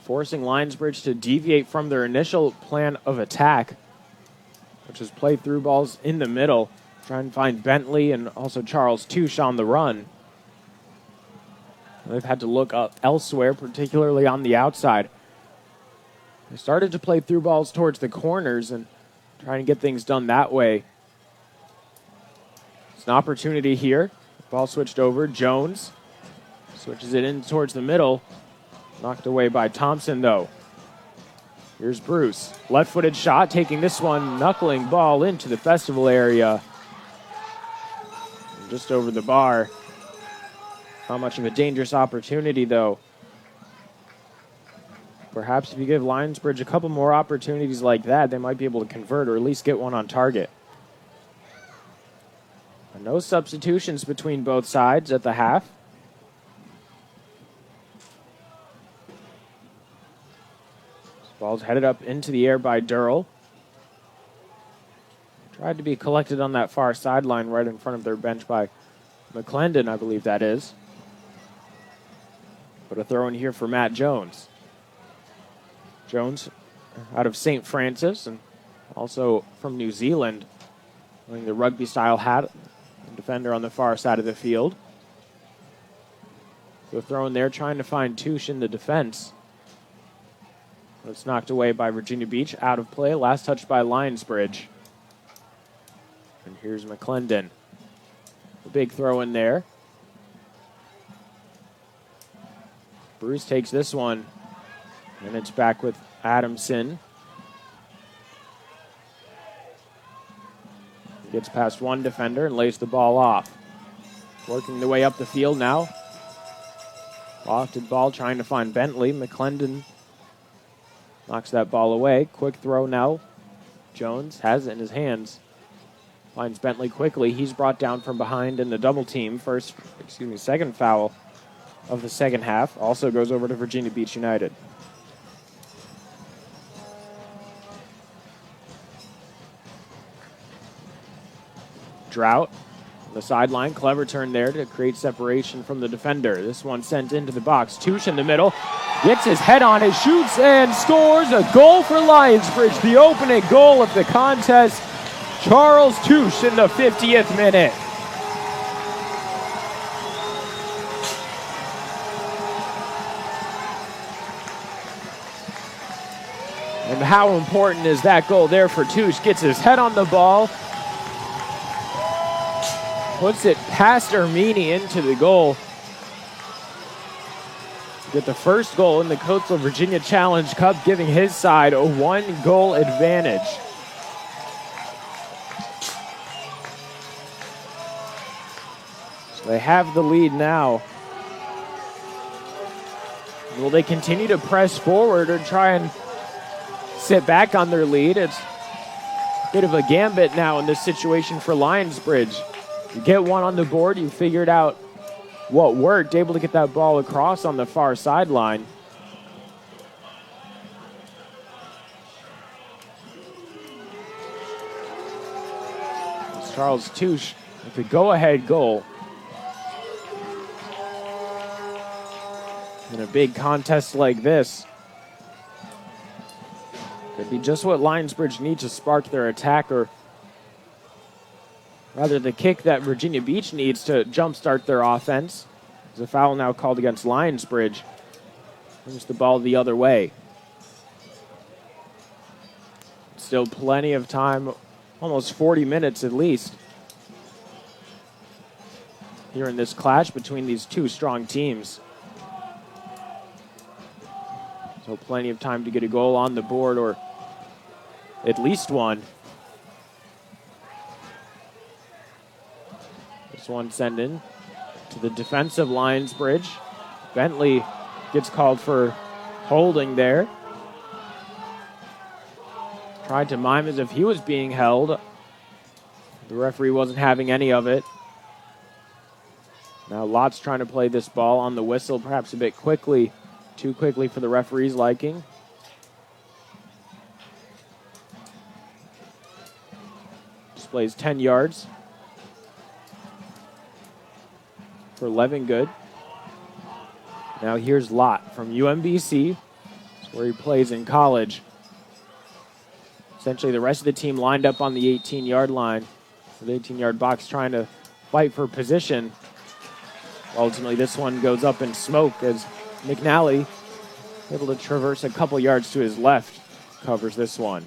forcing Lionsbridge to deviate from their initial plan of attack, which is play through balls in the middle, try and find Bentley and also Charles Touche on the run. They've had to look up elsewhere, particularly on the outside. They started to play through balls towards the corners and trying to get things done that way. It's an opportunity here. Ball switched over. Jones switches it in towards the middle. Knocked away by Thompson, though. Here's Bruce. Left-footed shot, taking this one, knuckling ball into the festival area. Just over the bar. Not much of a dangerous opportunity, though. Perhaps if you give Lionsbridge a couple more opportunities like that, they might be able to convert or at least get one on target. And no substitutions between both sides at the half. This ball's headed up into the air by Dearle. Tried to be collected on that far sideline right in front of their bench by McLaughlin, I believe that is. But a throw in here for Matt Jones. Jones out of St. Francis and also from New Zealand, wearing the rugby-style hat, defender on the far side of the field. So throw in there, trying to find Touche in the defense. But it's knocked away by Virginia Beach, out of play, last touched by Lionsbridge. And here's McLaughlin. The big throw in there. Bruce takes this one, and it's back with Adamson. Gets past one defender and lays the ball off. Working the way up the field now. Lofted ball trying to find Bentley. McLaughlin knocks that ball away. Quick throw now. Jones has it in his hands. Finds Bentley quickly. He's brought down from behind in the double team. Second foul of the second half also goes over to Virginia Beach United. Drought, the sideline, clever turn there to create separation from the defender. This one sent into the box. Touche in the middle, gets his head on it, shoots and scores a goal for Lionsbridge. The opening goal of the contest, Charles Touche in the 50th minute. And how important is that goal there for Touche? Gets his head on the ball, puts it past Ermini into the goal. Get the first goal in the Coastal Virginia Challenge Cup, giving his side a 1-goal advantage. So they have the lead now. Will they continue to press forward or try and sit back on their lead? It's a bit of a gambit now in this situation for Lionsbridge. You get one on the board, you figured out what worked, able to get that ball across on the far sideline. It's Charles Touche with the go-ahead goal. In a big contest like this, could be just what Lionsbridge needs to spark their attack, or rather the kick that Virginia Beach needs to jumpstart their offense. There's a foul now called against Lionsbridge. Brings the ball the other way. Still plenty of time, almost 40 minutes at least, here in this clash between these two strong teams. So plenty of time to get a goal on the board, or at least one. This one sent in to the defensive Lionsbridge. Bentley gets called for holding there. Tried to mime as if he was being held. The referee wasn't having any of it. Now Lott's trying to play this ball on the whistle, perhaps a bit quickly. Too quickly for the referee's liking. Displays 10 yards for Levengood. Now here's Lott from UMBC. That's where he plays in college. Essentially the rest of the team lined up on the 18-yard line, the 18-yard box, trying to fight for position. Ultimately this one goes up in smoke as McNally, able to traverse a couple yards to his left, covers this one.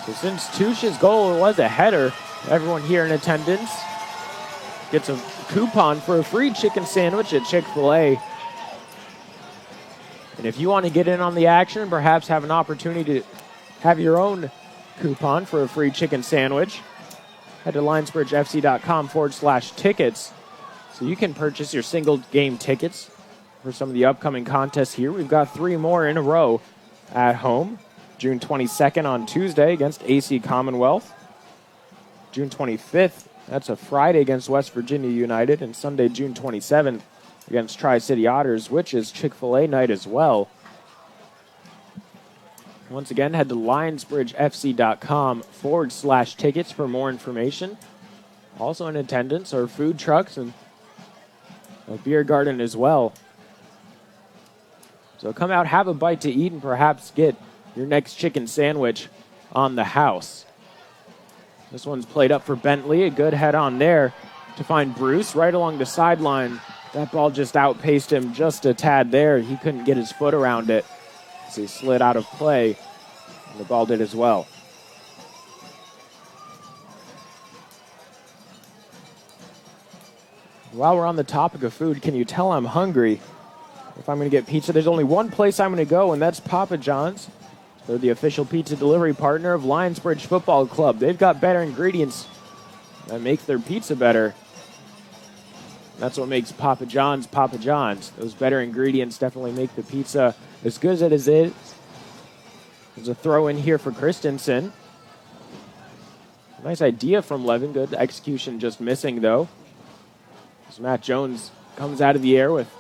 So since Touche's goal was a header, everyone here in attendance gets a coupon for a free chicken sandwich at Chick-fil-A. And if you want to get in on the action, perhaps have an opportunity to have your own coupon for a free chicken sandwich, head to lionsbridgefc.com/tickets so you can purchase your single game tickets for some of the upcoming contests here. We've got 3 more in a row at home. June 22nd on Tuesday against AC Commonwealth. June 25th, that's a Friday against West Virginia United. And Sunday, June 27th against Tri-City Otters, which is Chick-fil-A night as well. Once again, head to lionsbridgefc.com/tickets for more information. Also in attendance are food trucks and a beer garden as well. So come out, have a bite to eat, and perhaps get your next chicken sandwich on the house. This one's played up for Bentley. A good head on there to find Bruce right along the sideline. That ball just outpaced him just a tad there. He couldn't get his foot around it as he slid out of play, and the ball did as well. While we're on the topic of food, can you tell I'm hungry? If I'm going to get pizza, there's only one place I'm going to go, and that's Papa John's. They're the official pizza delivery partner of Lionsbridge Football Club. They've got better ingredients that make their pizza better. That's what makes Papa John's Papa John's. Those better ingredients definitely make the pizza as good as it is. There's a throw in here for Christensen. Nice idea from Levengood. Execution just missing, though. As Matt Jones comes out of the air with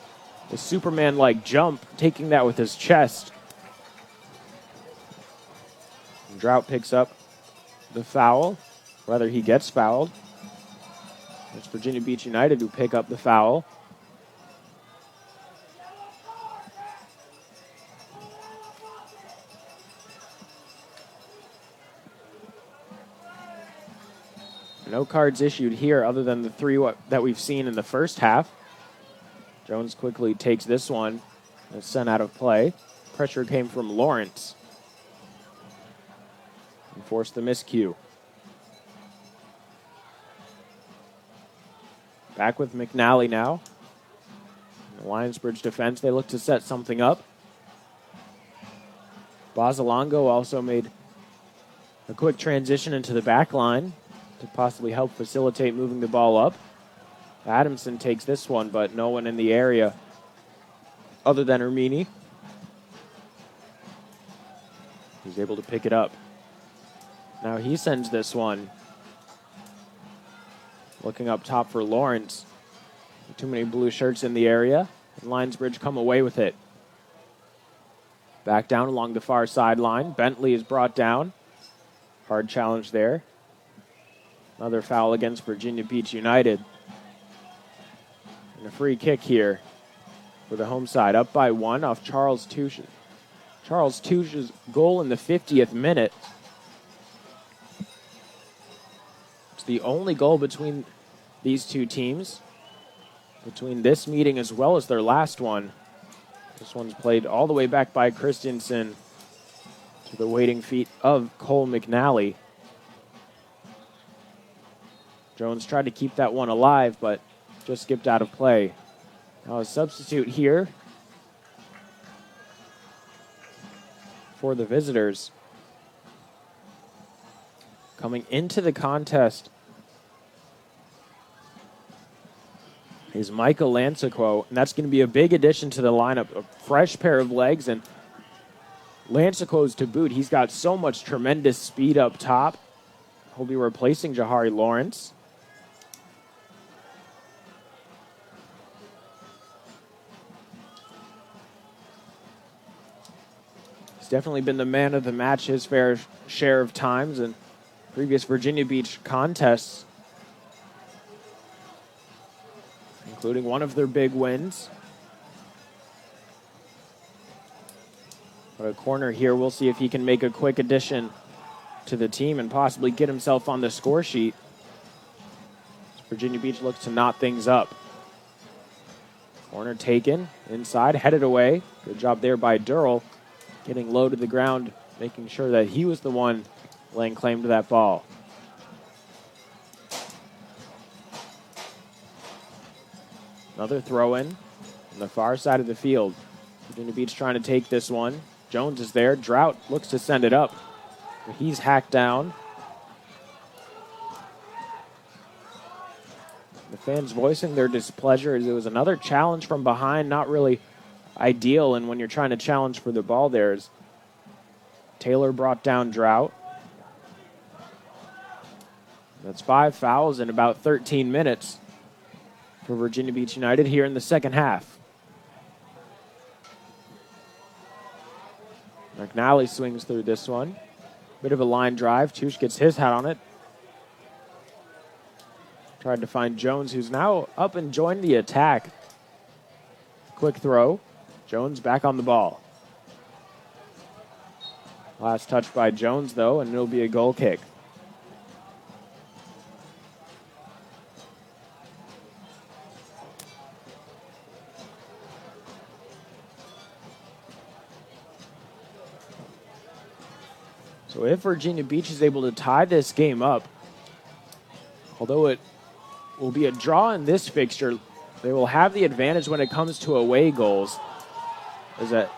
a Superman-like jump, taking that with his chest. And Drought picks up the foul. Rather, he gets fouled. It's Virginia Beach United who pick up the foul. No cards issued here other than the three that we've seen in the first half. Jones quickly takes this one and sent out of play. Pressure came from Lawrence. And forced the miscue. Back with McNally now. In the Lionsbridge defense, they look to set something up. Bozalongo also made a quick transition into the back line to possibly help facilitate moving the ball up. Adamson takes this one, but no one in the area other than Ermini. He's able to pick it up. Now he sends this one. Looking up top for Lawrence. Too many blue shirts in the area. And Lionsbridge come away with it. Back down along the far sideline. Bentley is brought down. Hard challenge there. Another foul against Virginia Beach United. And a free kick here for the home side. Up by one off Charles Touche. Charles Touche's goal in the 50th minute. It's the only goal between these two teams. Between this meeting as well as their last one. This one's played all the way back by Christensen to the waiting feet of Cole McNally. Jones tried to keep that one alive, but just skipped out of play. Now a substitute here for the visitors. Coming into the contest is Michael Lansiquo, and that's going to be a big addition to the lineup. A fresh pair of legs, and Lansiquo's to boot. He's got so much tremendous speed up top. He'll be replacing Jahari Lawrence. Definitely been the man of the match his fair share of times in previous Virginia Beach contests, including one of their big wins. But a corner here, we'll see if he can make a quick addition to the team and possibly get himself on the score sheet. Virginia Beach looks to knot things up. Corner taken, inside, headed away. Good job there by Dearle. Getting low to the ground, making sure that he was the one laying claim to that ball. Another throw-in on the far side of the field. Virginia Beach trying to take this one. Jones is there. Drought looks to send it up. But he's hacked down. The fans voicing their displeasure as it was another challenge from behind, not really ideal, and when you're trying to challenge for the ball, there's Taylor brought down Drought. That's 5 fouls in about 13 minutes for Virginia Beach United here in the second half. McNally swings through this one. Bit of a line drive. Touche gets his hat on it. Tried to find Jones, who's now up and joined the attack. Quick throw. Jones back on the ball. Last touch by Jones, though, and it'll be a goal kick. So if Virginia Beach is able to tie this game up, although it will be a draw in this fixture, they will have the advantage when it comes to away goals. As a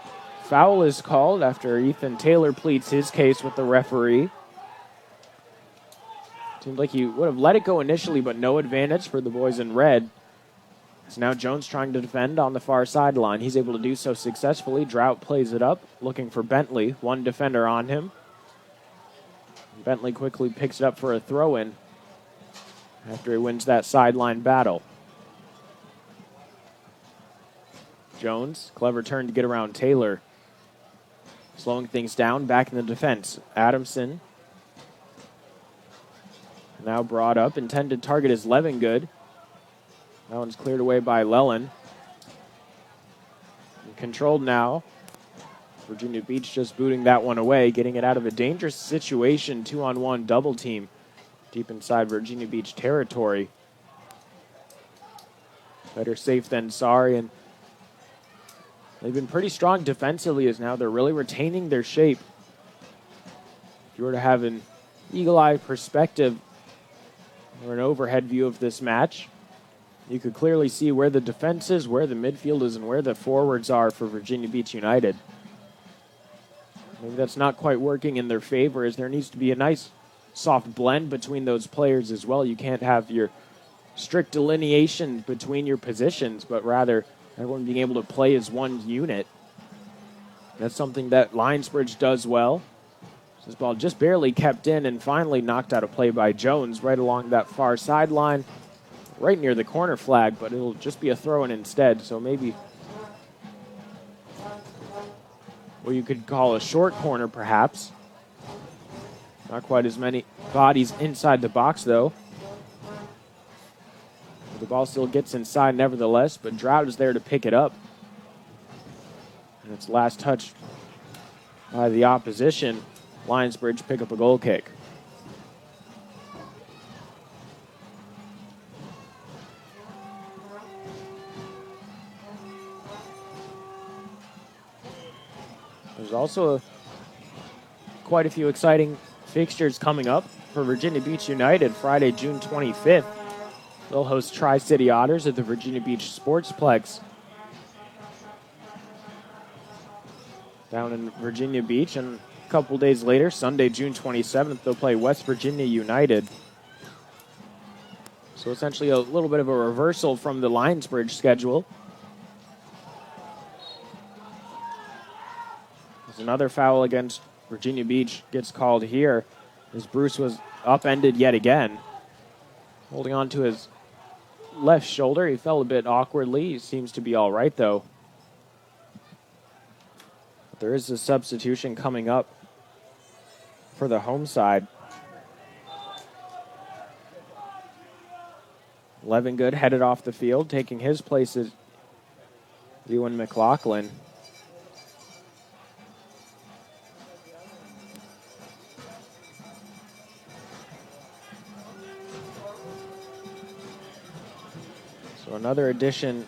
foul is called after Ethan Taylor pleads his case with the referee. Seemed like he would have let it go initially, but no advantage for the boys in red. So now Jones trying to defend on the far sideline. He's able to do so successfully. Drought plays it up, looking for Bentley. One defender on him. Bentley quickly picks it up for a throw-in after he wins that sideline battle. Jones, clever turn to get around Taylor. Slowing things down, back in the defense. Adamson. Now brought up, intended target is Levengood. That one's cleared away by Lellen. And controlled now. Virginia Beach just booting that one away, getting it out of a dangerous situation, 2-on-1 double team deep inside Virginia Beach territory. Better safe than sorry, and they've been pretty strong defensively as now they're really retaining their shape. If you were to have an eagle-eye perspective or an overhead view of this match, you could clearly see where the defense is, where the midfield is, and where the forwards are for Virginia Beach United. Maybe that's not quite working in their favor, as there needs to be a nice soft blend between those players as well. You can't have your strict delineation between your positions, but rather everyone being able to play as one unit. That's something that Lionsbridge does well. This ball just barely kept in and finally knocked out of play by Jones right along that far sideline, right near the corner flag, but it'll just be a throw-in instead, so maybe what you could call a short corner, perhaps. Not quite as many bodies inside the box, though. The ball still gets inside nevertheless, but Drought is there to pick it up. And its last touch by the opposition. Lionsbridge pick up a goal kick. There's also quite a few exciting fixtures coming up for Virginia Beach United. Friday, June 25th, they'll host Tri-City Otters at the Virginia Beach Sportsplex down in Virginia Beach. And a couple days later, Sunday, June 27th, they'll play West Virginia United. So essentially a little bit of a reversal from the Lionsbridge schedule. There's another foul against Virginia Beach gets called here as Bruce was upended yet again. Holding on to his left shoulder. He fell a bit awkwardly. He seems to be all right, though. But there is a substitution coming up for the home side. Levengood headed off the field, taking his place as Ewan McLaughlin. So another addition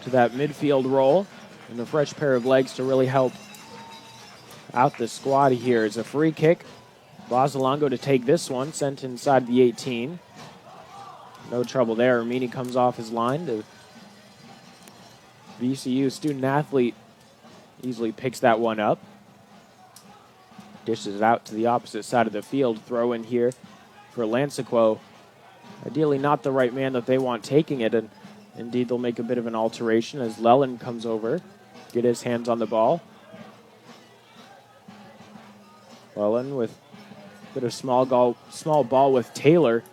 to that midfield role, and a fresh pair of legs to really help out the squad here. Is a free kick. Bozalongo to take this one, sent inside the 18. No trouble there. Ermini comes off his line. The VCU student-athlete easily picks that one up. Dishes it out to the opposite side of the field. Throw in here for Lansequo. Ideally not the right man that they want taking it, and indeed they'll make a bit of an alteration as Lellen comes over, get his hands on the ball. Lellen with a bit of small ball with Taylor.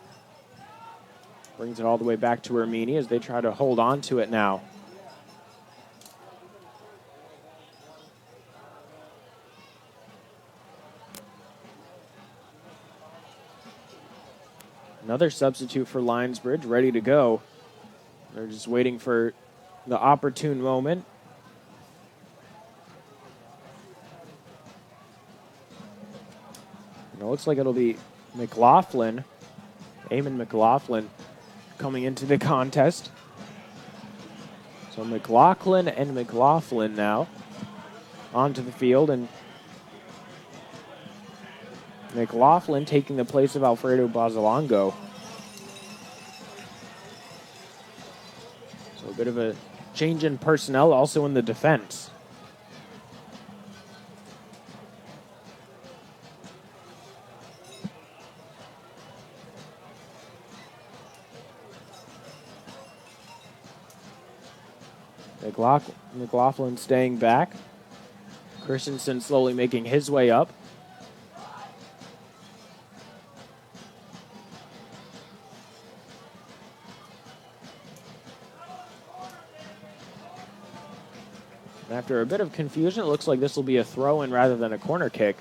Brings it all the way back to Ermini as they try to hold on to it now. Another substitute for Lionsbridge, ready to go. They're just waiting for the opportune moment. And it looks like it'll be McLaughlin, Eamon McLaughlin, coming into the contest. So McLaughlin and McLaughlin now onto the field, and McLaughlin taking the place of Alfredo Bozalongo. So a bit of a change in personnel also in the defense. McLaughlin staying back. Christensen slowly making his way up. After a bit of confusion, it looks like this will be a throw-in rather than a corner kick.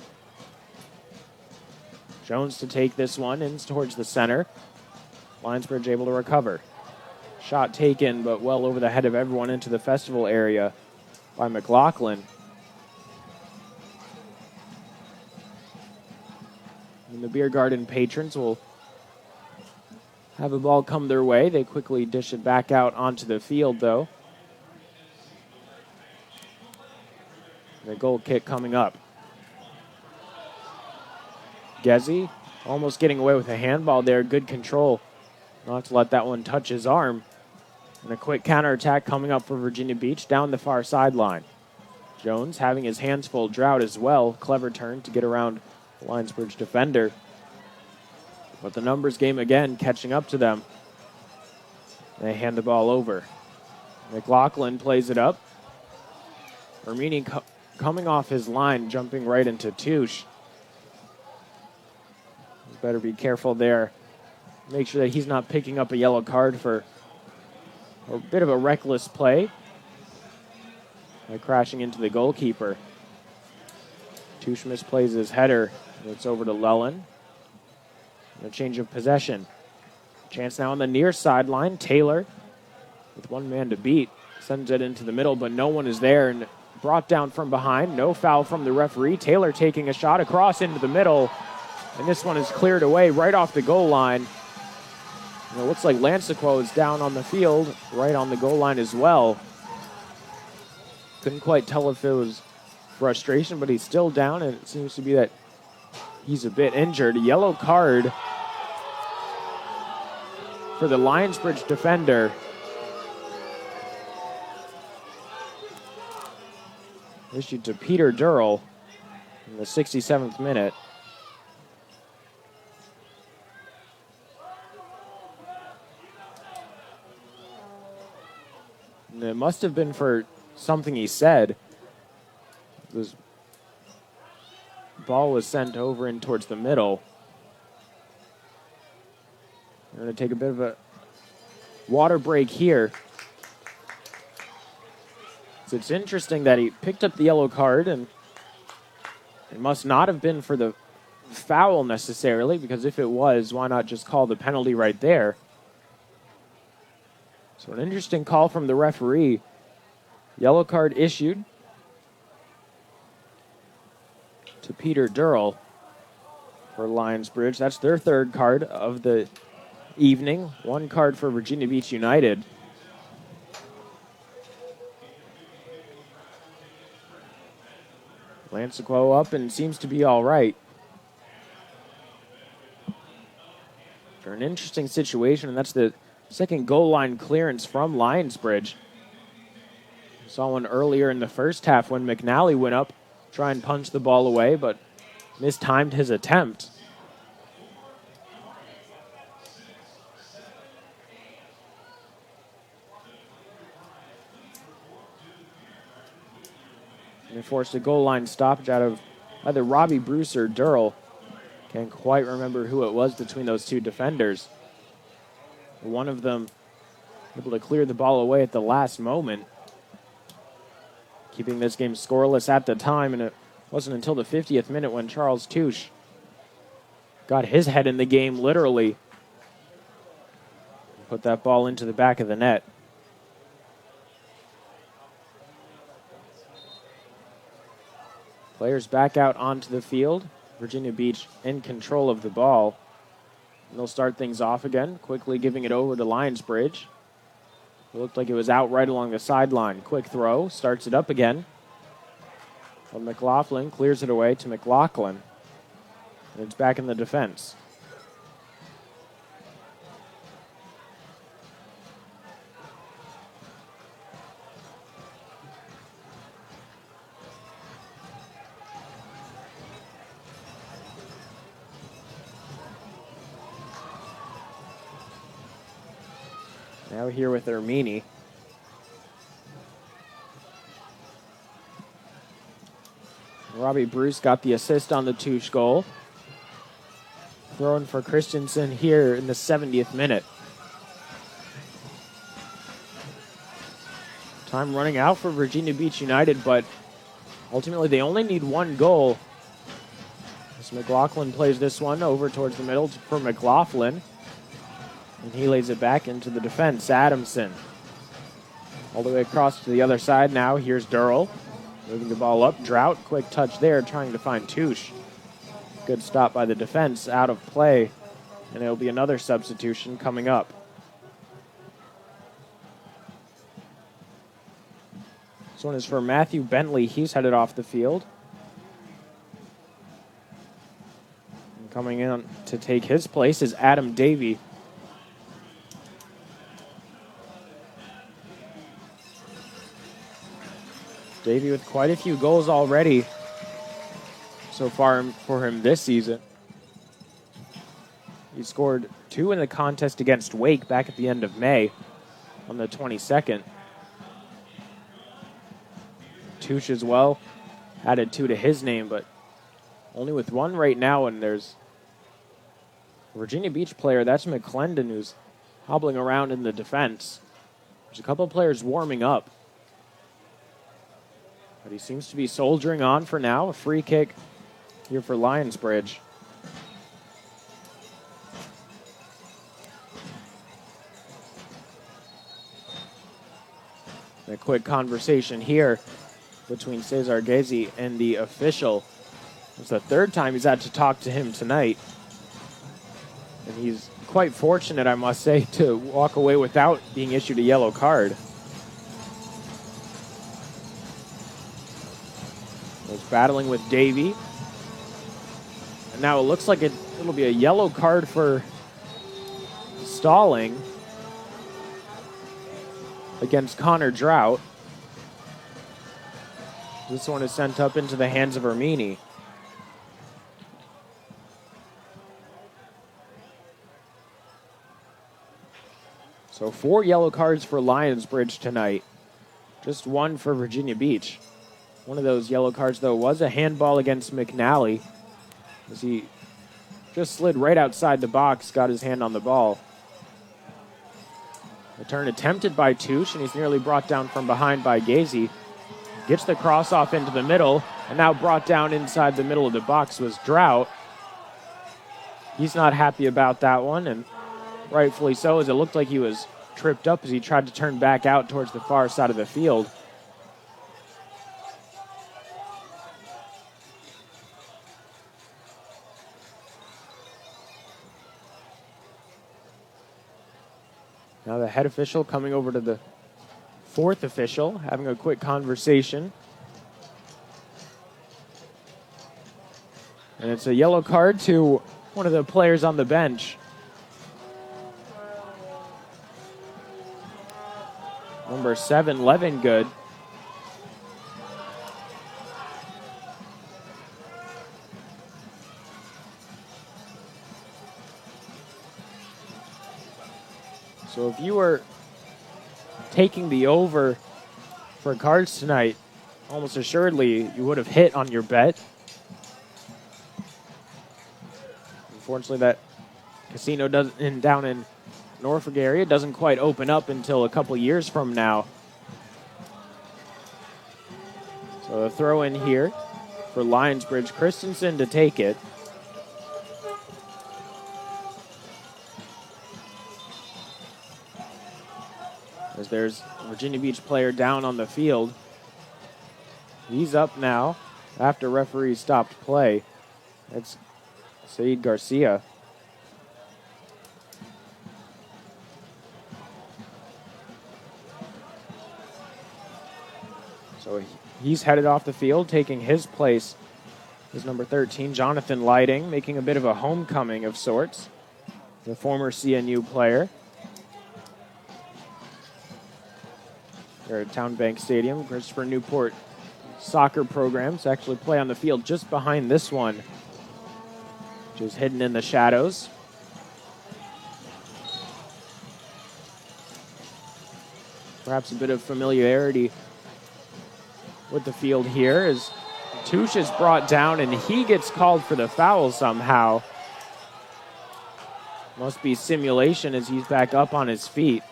Jones to take this one in towards the center. Lionsbridge able to recover. Shot taken, but well over the head of everyone into the festival area by McLaughlin. And the beer garden patrons will have a ball come their way. They quickly dish it back out onto the field, though. The goal kick coming up. Gezzi almost getting away with a handball there. Good control. Not to let that one touch his arm. And a quick counterattack coming up for Virginia Beach down the far sideline. Jones having his hands full. Drought as well. Clever turn to get around the Lionsbridge defender. But the numbers game again catching up to them. They hand the ball over. McLaughlin plays it up. Ermini coming off his line, jumping right into Touche. Better be careful there. Make sure that he's not picking up a yellow card for a bit of a reckless play by crashing into the goalkeeper. Touche misplays his header. It's over to Lellen. And a change of possession. Chance now on the near sideline. Taylor, with one man to beat, sends it into the middle, but no one is there. And brought down from behind. No foul from the referee. Taylor taking a shot across into the middle. And this one is cleared away right off the goal line. And it looks like Lansequo is down on the field, right on the goal line as well. Couldn't quite tell if it was frustration, but he's still down, and it seems to be that he's a bit injured. A yellow card for the Lionsbridge defender. Issued to Peter Dearle in the 67th minute. And it must have been for something he said. This ball was sent over in towards the middle. We're going to take a bit of a water break here. So it's interesting that he picked up the yellow card, and it must not have been for the foul necessarily, because if it was, why not just call the penalty right there? So an interesting call from the referee. Yellow card issued to Peter Dearle for Lionsbridge. That's their third card of the evening. One card for Virginia Beach United. Lansequo up and seems to be all right. For an interesting situation, and that's the second goal line clearance from Lionsbridge. Saw one earlier in the first half when McNally went up, try and punch the ball away, but mistimed his attempt. And they forced a goal line stoppage out of either Robbie Bruce or Dearle. Can't quite remember who it was between those two defenders. One of them able to clear the ball away at the last moment, keeping this game scoreless at the time, and it wasn't until the 50th minute when Charles Touche got his head in the game, literally. Put that ball into the back of the net. Players back out onto the field. Virginia Beach in control of the ball. And they'll start things off again, quickly giving it over to Lionsbridge. It looked like it was out right along the sideline. Quick throw, starts it up again. But McLaughlin clears it away to McLaughlin. And it's back in the defense. Now here with Ermini. Robbie Bruce got the assist on the Touche goal. Throwing for Christensen here in the 70th minute. Time running out for Virginia Beach United, but ultimately they only need one goal. As McLaughlin plays this one over towards the middle for McLaughlin. And he lays it back into the defense. Adamson. All the way across to the other side now. Here's Dearle. Moving the ball up. Drought, quick touch there, trying to find Touche. Good stop by the defense, out of play. And it'll be another substitution coming up. This one is for Matthew Bentley. He's headed off the field. And coming in to take his place is Adam Davie. Davie with quite a few goals already so far for him this season. He scored 2 in the contest against Wake back at the end of May on the 22nd. Touche as well added 2 to his name, but only with 1 right now, and there's a Virginia Beach player, that's McLaughlin, who's hobbling around in the defense. There's a couple of players warming up. But he seems to be soldiering on for now. A free kick here for Lionsbridge. A quick conversation here between Cesar Gezi and the official. It's the 3rd time he's had to talk to him tonight. And he's quite fortunate, I must say, to walk away without being issued a yellow card. Was battling with Davie. And now it looks like it'll be a yellow card for stalling against Connor Drought. This one is sent up into the hands of Ermini. So 4 yellow cards for Lionsbridge tonight. Just 1 for Virginia Beach. One of those yellow cards, though, was a handball against McNally, as he just slid right outside the box, got his hand on the ball. The turn attempted by Touche, and he's nearly brought down from behind by Gezi. Gets the cross off into the middle, and now brought down inside the middle of the box was Drought. He's not happy about that one, and rightfully so, as it looked like he was tripped up as he tried to turn back out towards the far side of the field. Now the head official coming over to the 4th official, having a quick conversation. And it's a yellow card to one of the players on the bench. Number 7, Levengood. So if you were taking the over for cards tonight, almost assuredly you would have hit on your bet. Unfortunately, that casino down in Norfolk area doesn't quite open up until a couple years from now. So a throw in here for Lionsbridge. Christensen to take it. As there's a Virginia Beach player down on the field. He's up now after referee stopped play. That's Saeed Garcia. So he's headed off the field, taking his place is number 13, Jonathan Lighting, making a bit of a homecoming of sorts. The former CNU player. They're at TowneBank Stadium. Christopher Newport soccer programs actually play on the field just behind this one, which is hidden in the shadows. Perhaps a bit of familiarity with the field here as Touche is brought down, and he gets called for the foul somehow. Must be simulation as he's back up on his feet.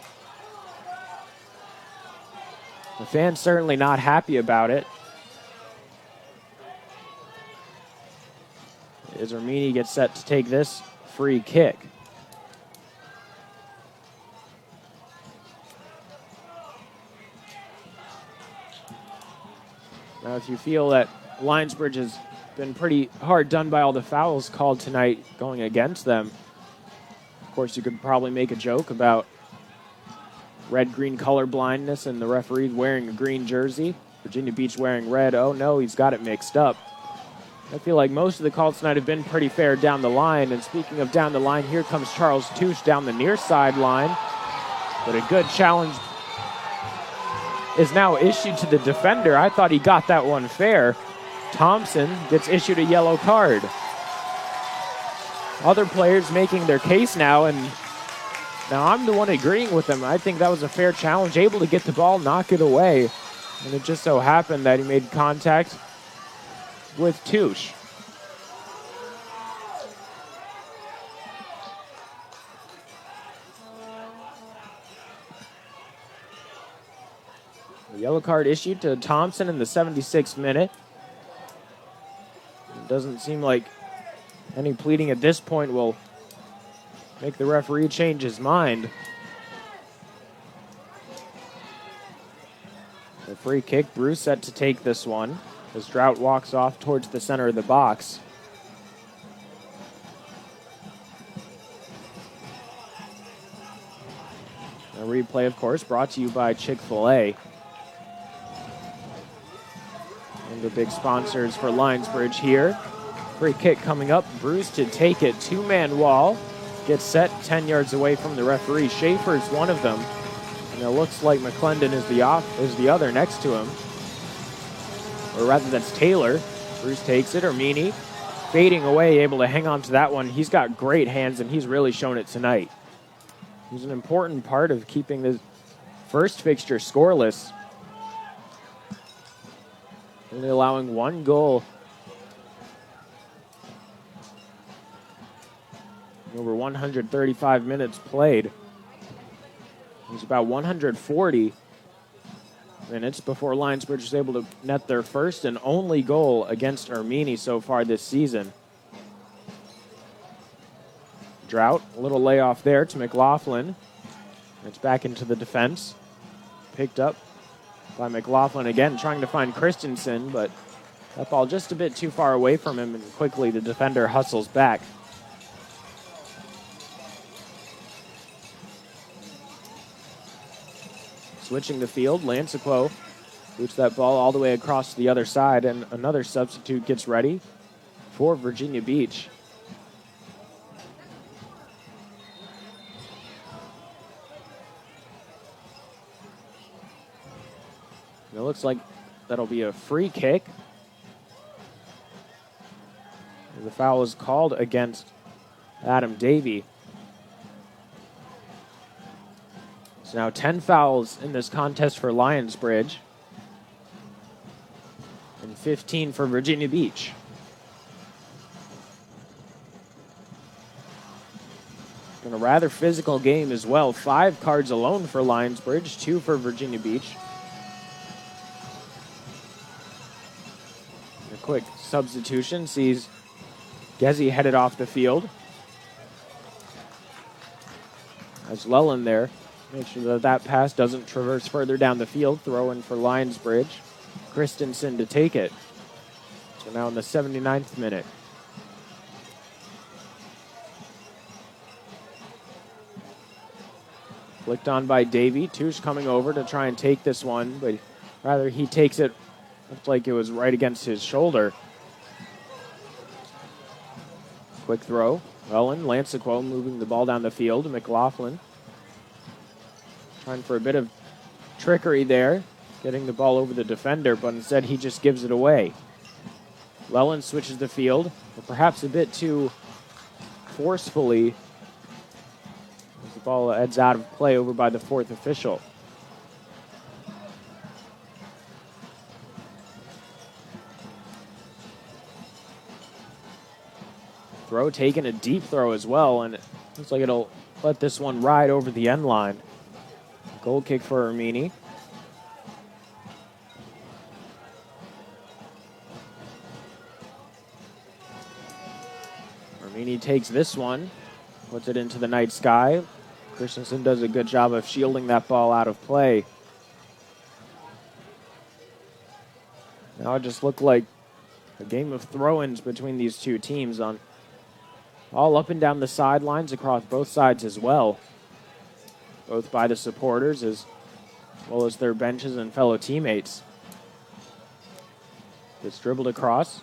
The fan's certainly not happy about it. As Ermini gets set to take this free kick. Now, if you feel that Lionsbridge has been pretty hard done by all the fouls called tonight going against them, of course, you could probably make a joke about red-green color blindness and the referee wearing a green jersey. Virginia Beach wearing red. Oh, no, he's got it mixed up. I feel like most of the calls tonight have been pretty fair down the line. And speaking of down the line, here comes Charles Touche down the near sideline. But a good challenge is now issued to the defender. I thought he got that one fair. Thompson gets issued a yellow card. Other players making their case now, and now I'm the one agreeing with them. I think that was a fair challenge, able to get the ball, knock it away. And it just so happened that he made contact with Touche. The yellow card issued to Thompson in the 76th minute. It doesn't seem like any pleading at this point will make the referee change his mind. The free kick, Bruce set to take this one as Drought walks off towards the center of the box. A replay, of course, brought to you by Chick-fil-A. One of the big sponsors for Lionsbridge here. Free kick coming up. Bruce to take it. Two-man wall. Gets set 10 yards away from the referee. Schaefer's one of them. And it looks like McLaughlin is the other next to him. Or rather, that's Taylor. Bruce takes it. Ermini fading away, able to hang on to that one. He's got great hands, and he's really shown it tonight. He's an important part of keeping the first fixture scoreless. Only allowing one goal in over 135 minutes played. It was about 140 minutes before Lionsbridge was able to net their first and only goal against Ermini so far this season. Drought, a little layoff there to McLaughlin. It's back into the defense. Picked up by McLaughlin again, trying to find Christensen, but that ball just a bit too far away from him, and quickly the defender hustles back. Switching the field, Lansequo boots that ball all the way across to the other side, and another substitute gets ready for Virginia Beach. It looks like that'll be a free kick. The foul is called against Adam Davie. So now 10 fouls in this contest for Lionsbridge. And 15 for Virginia Beach. Been a rather physical game as well. 5 cards alone for Lionsbridge, 2 for Virginia Beach. A quick substitution sees Gezi headed off the field. As Lelland there. Make sure that pass doesn't traverse further down the field. Throw in for Lionsbridge. Christensen to take it. So now in the 79th minute. Flicked on by Davie. Touche coming over to try and take this one, but rather he takes it. Looked like it was right against his shoulder. Quick throw. Welland, Lansequo moving the ball down the field. McLaughlin trying for a bit of trickery there, getting the ball over the defender, but instead he just gives it away. Welland switches the field, but perhaps a bit too forcefully. The ball heads out of play over by the fourth official. Throw taken, a deep throw as well, and it looks like it'll let this one ride over the end line. Goal kick for Ermini. Ermini takes this one, puts it into the night sky. Christensen does a good job of shielding that ball out of play. Now it just looked like a game of throw-ins between these two teams on all up and down the sidelines across both sides as well. Both by the supporters as well as their benches and fellow teammates. Gets dribbled across.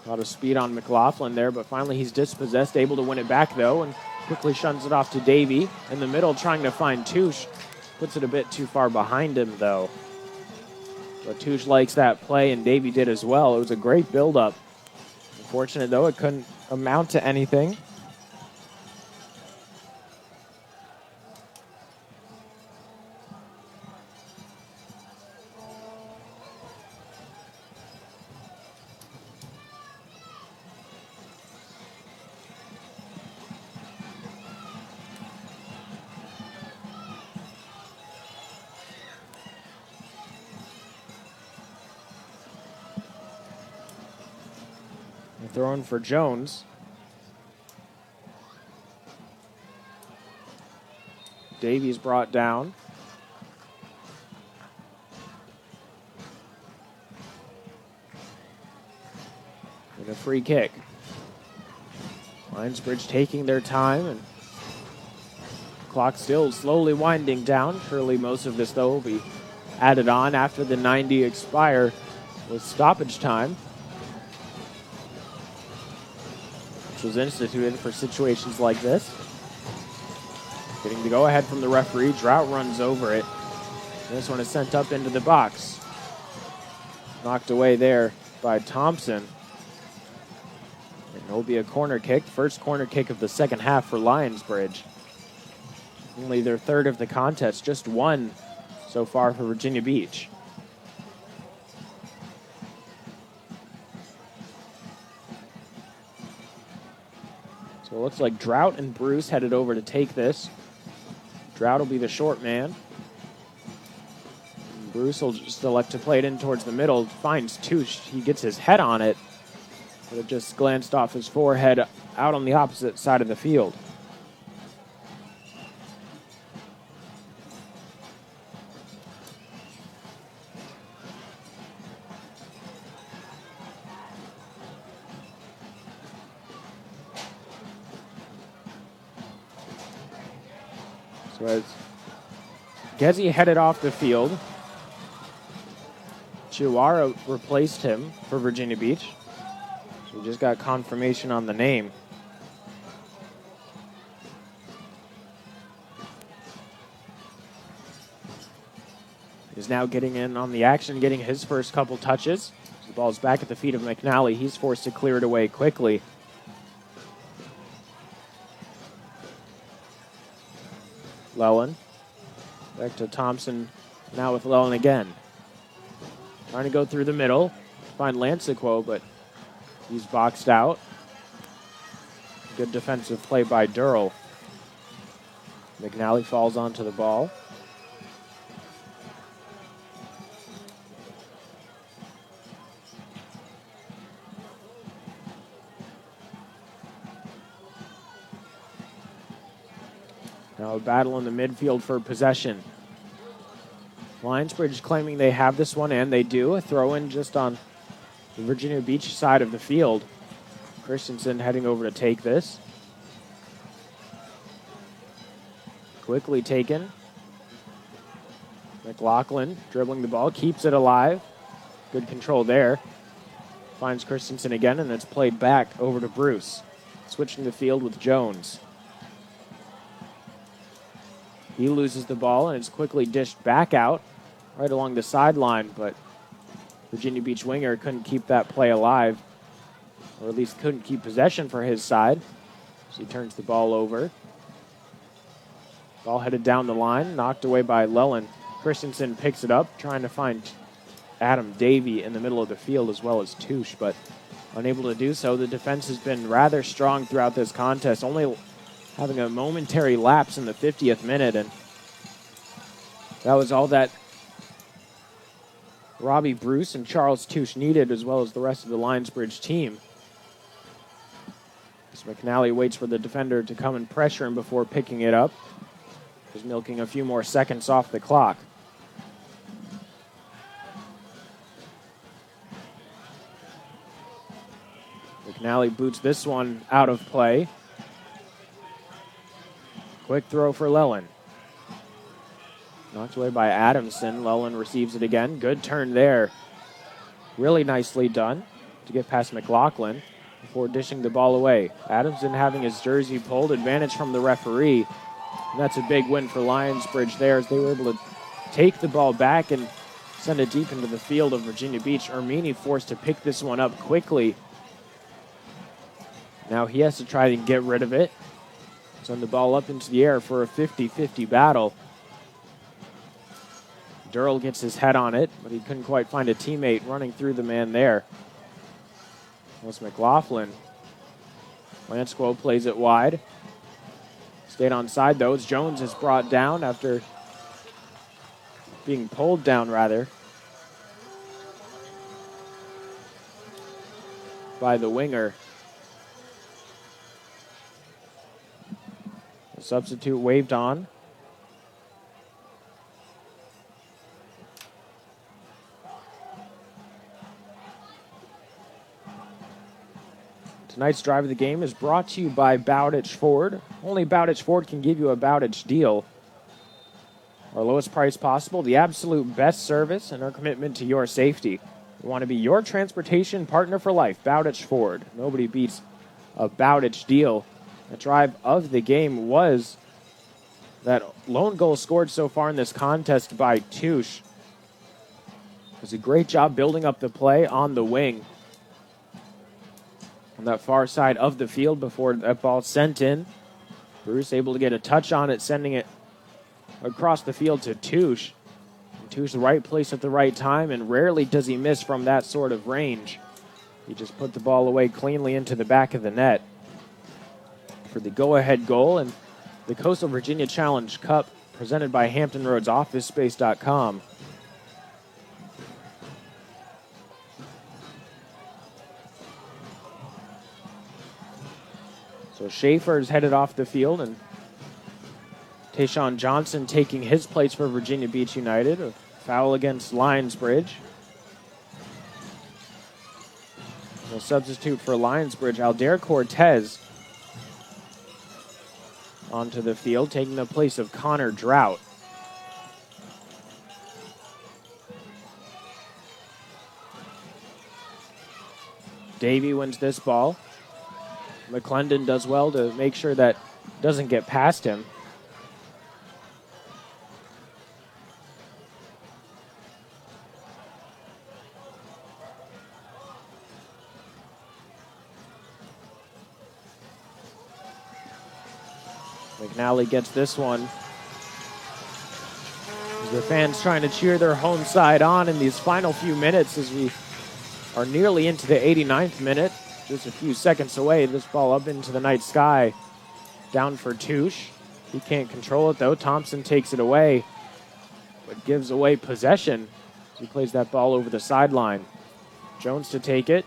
A lot of speed on McLaughlin there, but finally he's dispossessed, able to win it back though, and quickly shuns it off to Davie. In the middle, trying to find Touche. Puts it a bit too far behind him though. But Touche likes that play, and Davie did as well. It was a great build-up. Unfortunate though, it couldn't amount to anything. Thrown for Jones. Davie's brought down. And a free kick. Lionsbridge taking their time, and clock still slowly winding down. Surely most of this, though, will be added on after the 90 expire with stoppage time, which was instituted for situations like this. Getting the go-ahead from the referee. Drought runs over it. This one is sent up into the box. Knocked away there by Thompson. And it'll be a corner kick. First corner kick of the second half for Lionsbridge. Only their third of the contest. Just one so far for Virginia Beach. So it looks like Drought and Bruce headed over to take this. Drought will be the short man. And Bruce will just elect to play it in towards the middle. Finds Touche. He gets his head on it, but it just glanced off his forehead out on the opposite side of the field. So as Gezi headed off the field, Chihuahua replaced him for Virginia Beach. So we just got confirmation on the name. He's now getting in on the action, getting his first couple touches. The ball's back at the feet of McNally. He's forced to clear it away quickly. Llewellyn. Back to Thompson. Now with Llewellyn again. Trying to go through the middle. Find Lansiquo, but he's boxed out. Good defensive play by Dearle. McNally falls onto the ball. Now a battle in the midfield for possession. Lionsbridge claiming they have this one, and they do. A throw-in just on the Virginia Beach side of the field. Christensen heading over to take this. Quickly taken. McLaughlin dribbling the ball, keeps it alive. Good control there. Finds Christensen again, and it's played back over to Bruce. Switching the field with Jones. He loses the ball, and it's quickly dished back out right along the sideline, but Virginia Beach winger couldn't keep that play alive, or at least couldn't keep possession for his side. So he turns the ball over. Ball headed down the line, knocked away by Llewellyn. Christensen picks it up, trying to find Davie in the middle of the field as well as Touche, but unable to do so. The defense has been rather strong throughout this contest, only having a momentary lapse in the 50th minute, and that was all that Robbie Bruce and Charles Touche needed, as well as the rest of the Lionsbridge team. As McNally waits for the defender to come and pressure him before picking it up. Just milking a few more seconds off the clock. McNally boots this one out of play. Quick throw for Llewellyn. Knocked away by Adamson. Llewellyn receives it again. Good turn there. Really nicely done to get past McLaughlin before dishing the ball away. Adamson having his jersey pulled. Advantage from the referee. And that's a big win for Lionsbridge there, as they were able to take the ball back and send it deep into the field of Virginia Beach. Ermini forced to pick this one up quickly. Now he has to try and get rid of it. Send the ball up into the air for a 50-50 battle. Dearle gets his head on it, but he couldn't quite find a teammate running through the man there. Was McLaughlin. Lansquo plays it wide. Stayed onside, though, as Jones is brought down after being pulled down, rather, by the winger. The substitute waved on. Tonight's drive of the game is brought to you by Bowditch Ford. Only Bowditch Ford can give you a Bowditch deal. Our lowest price possible, the absolute best service, and our commitment to your safety. We want to be your transportation partner for life. Bowditch Ford. Nobody beats a Bowditch deal. The drive of the game was that lone goal scored so far in this contest by Touche. It was a great job building up the play on the wing on that far side of the field before that ball sent in. Bruce able to get a touch on it, sending it across the field to Touche. Touche the right place at the right time, and rarely does he miss from that sort of range. He just put the ball away cleanly into the back of the net for the go-ahead goal, and the Coastal Virginia Challenge Cup presented by Hampton Roads OfficeSpace.com. So Schaefer's headed off the field, and Tayshawn Johnson taking his place for Virginia Beach United. A foul against Lionsbridge. A substitute for Lionsbridge, Aldair Cortes, onto the field, taking the place of Connor Drought. Davie wins this ball. McClendon does well to make sure that doesn't get past him. McNally gets this one. The fans trying to cheer their home side on in these final few minutes as we are nearly into the 89th minute. Just a few seconds away. This ball up into the night sky. Down for Touche. He can't control it, though. Thompson takes it away, but gives away possession as he plays that ball over the sideline. Jones to take it.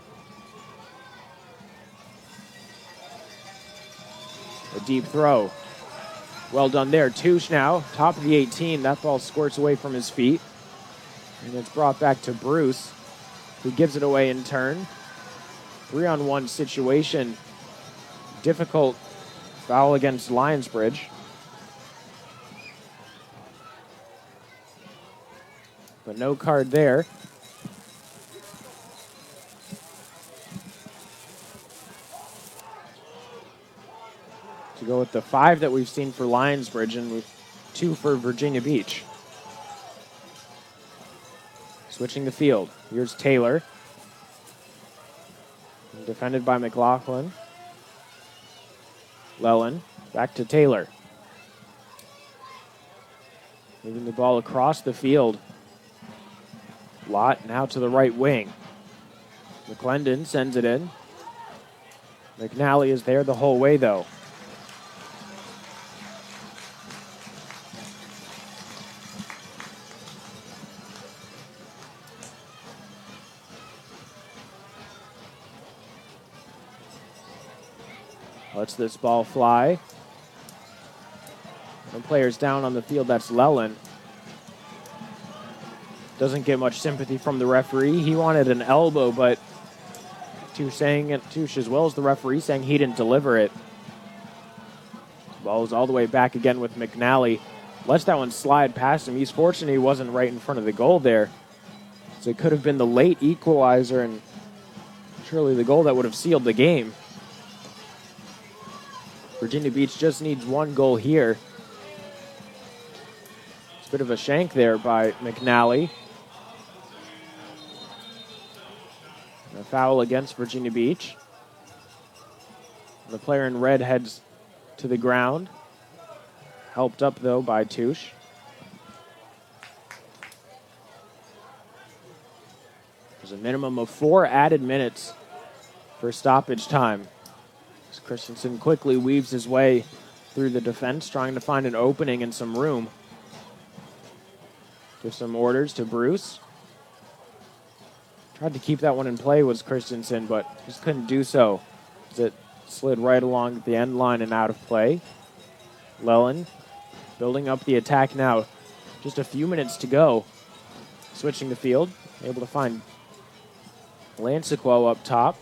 A deep throw. Well done there. Touche now, top of the 18. That ball squirts away from his feet. And it's brought back to Bruce, who gives it away in turn. 3-on-1 situation. Difficult foul against Lionsbridge. But no card there. To go with the 5 that we've seen for Lionsbridge and with 2 for Virginia Beach. Switching the field. Here's Taylor. Defended by McLaughlin. Llewellyn. Back to Taylor. Moving the ball across the field. Lott now to the right wing. McClendon sends it in. McNally is there the whole way, though. Lets this ball fly. The player's down on the field, that's Lelin. Doesn't get much sympathy from the referee. He wanted an elbow, but Touche as well as the referee saying he didn't deliver it. Ball is all the way back again with McNally. Lets that one slide past him. He's fortunate he wasn't right in front of the goal there. So it could have been the late equalizer and surely the goal that would have sealed the game. Virginia Beach just needs one goal here. It's a bit of a shank there by McNally. A foul against Virginia Beach. The player in red heads to the ground. Helped up, though, by Touche. There's a minimum of 4 added minutes for stoppage time. As Christensen quickly weaves his way through the defense, trying to find an opening and some room. Give some orders to Bruce. Tried to keep that one in play was Christensen, but just couldn't do so as it slid right along the end line and out of play. Lelin building up the attack now. Just a few minutes to go. Switching the field, able to find Lansequo up top.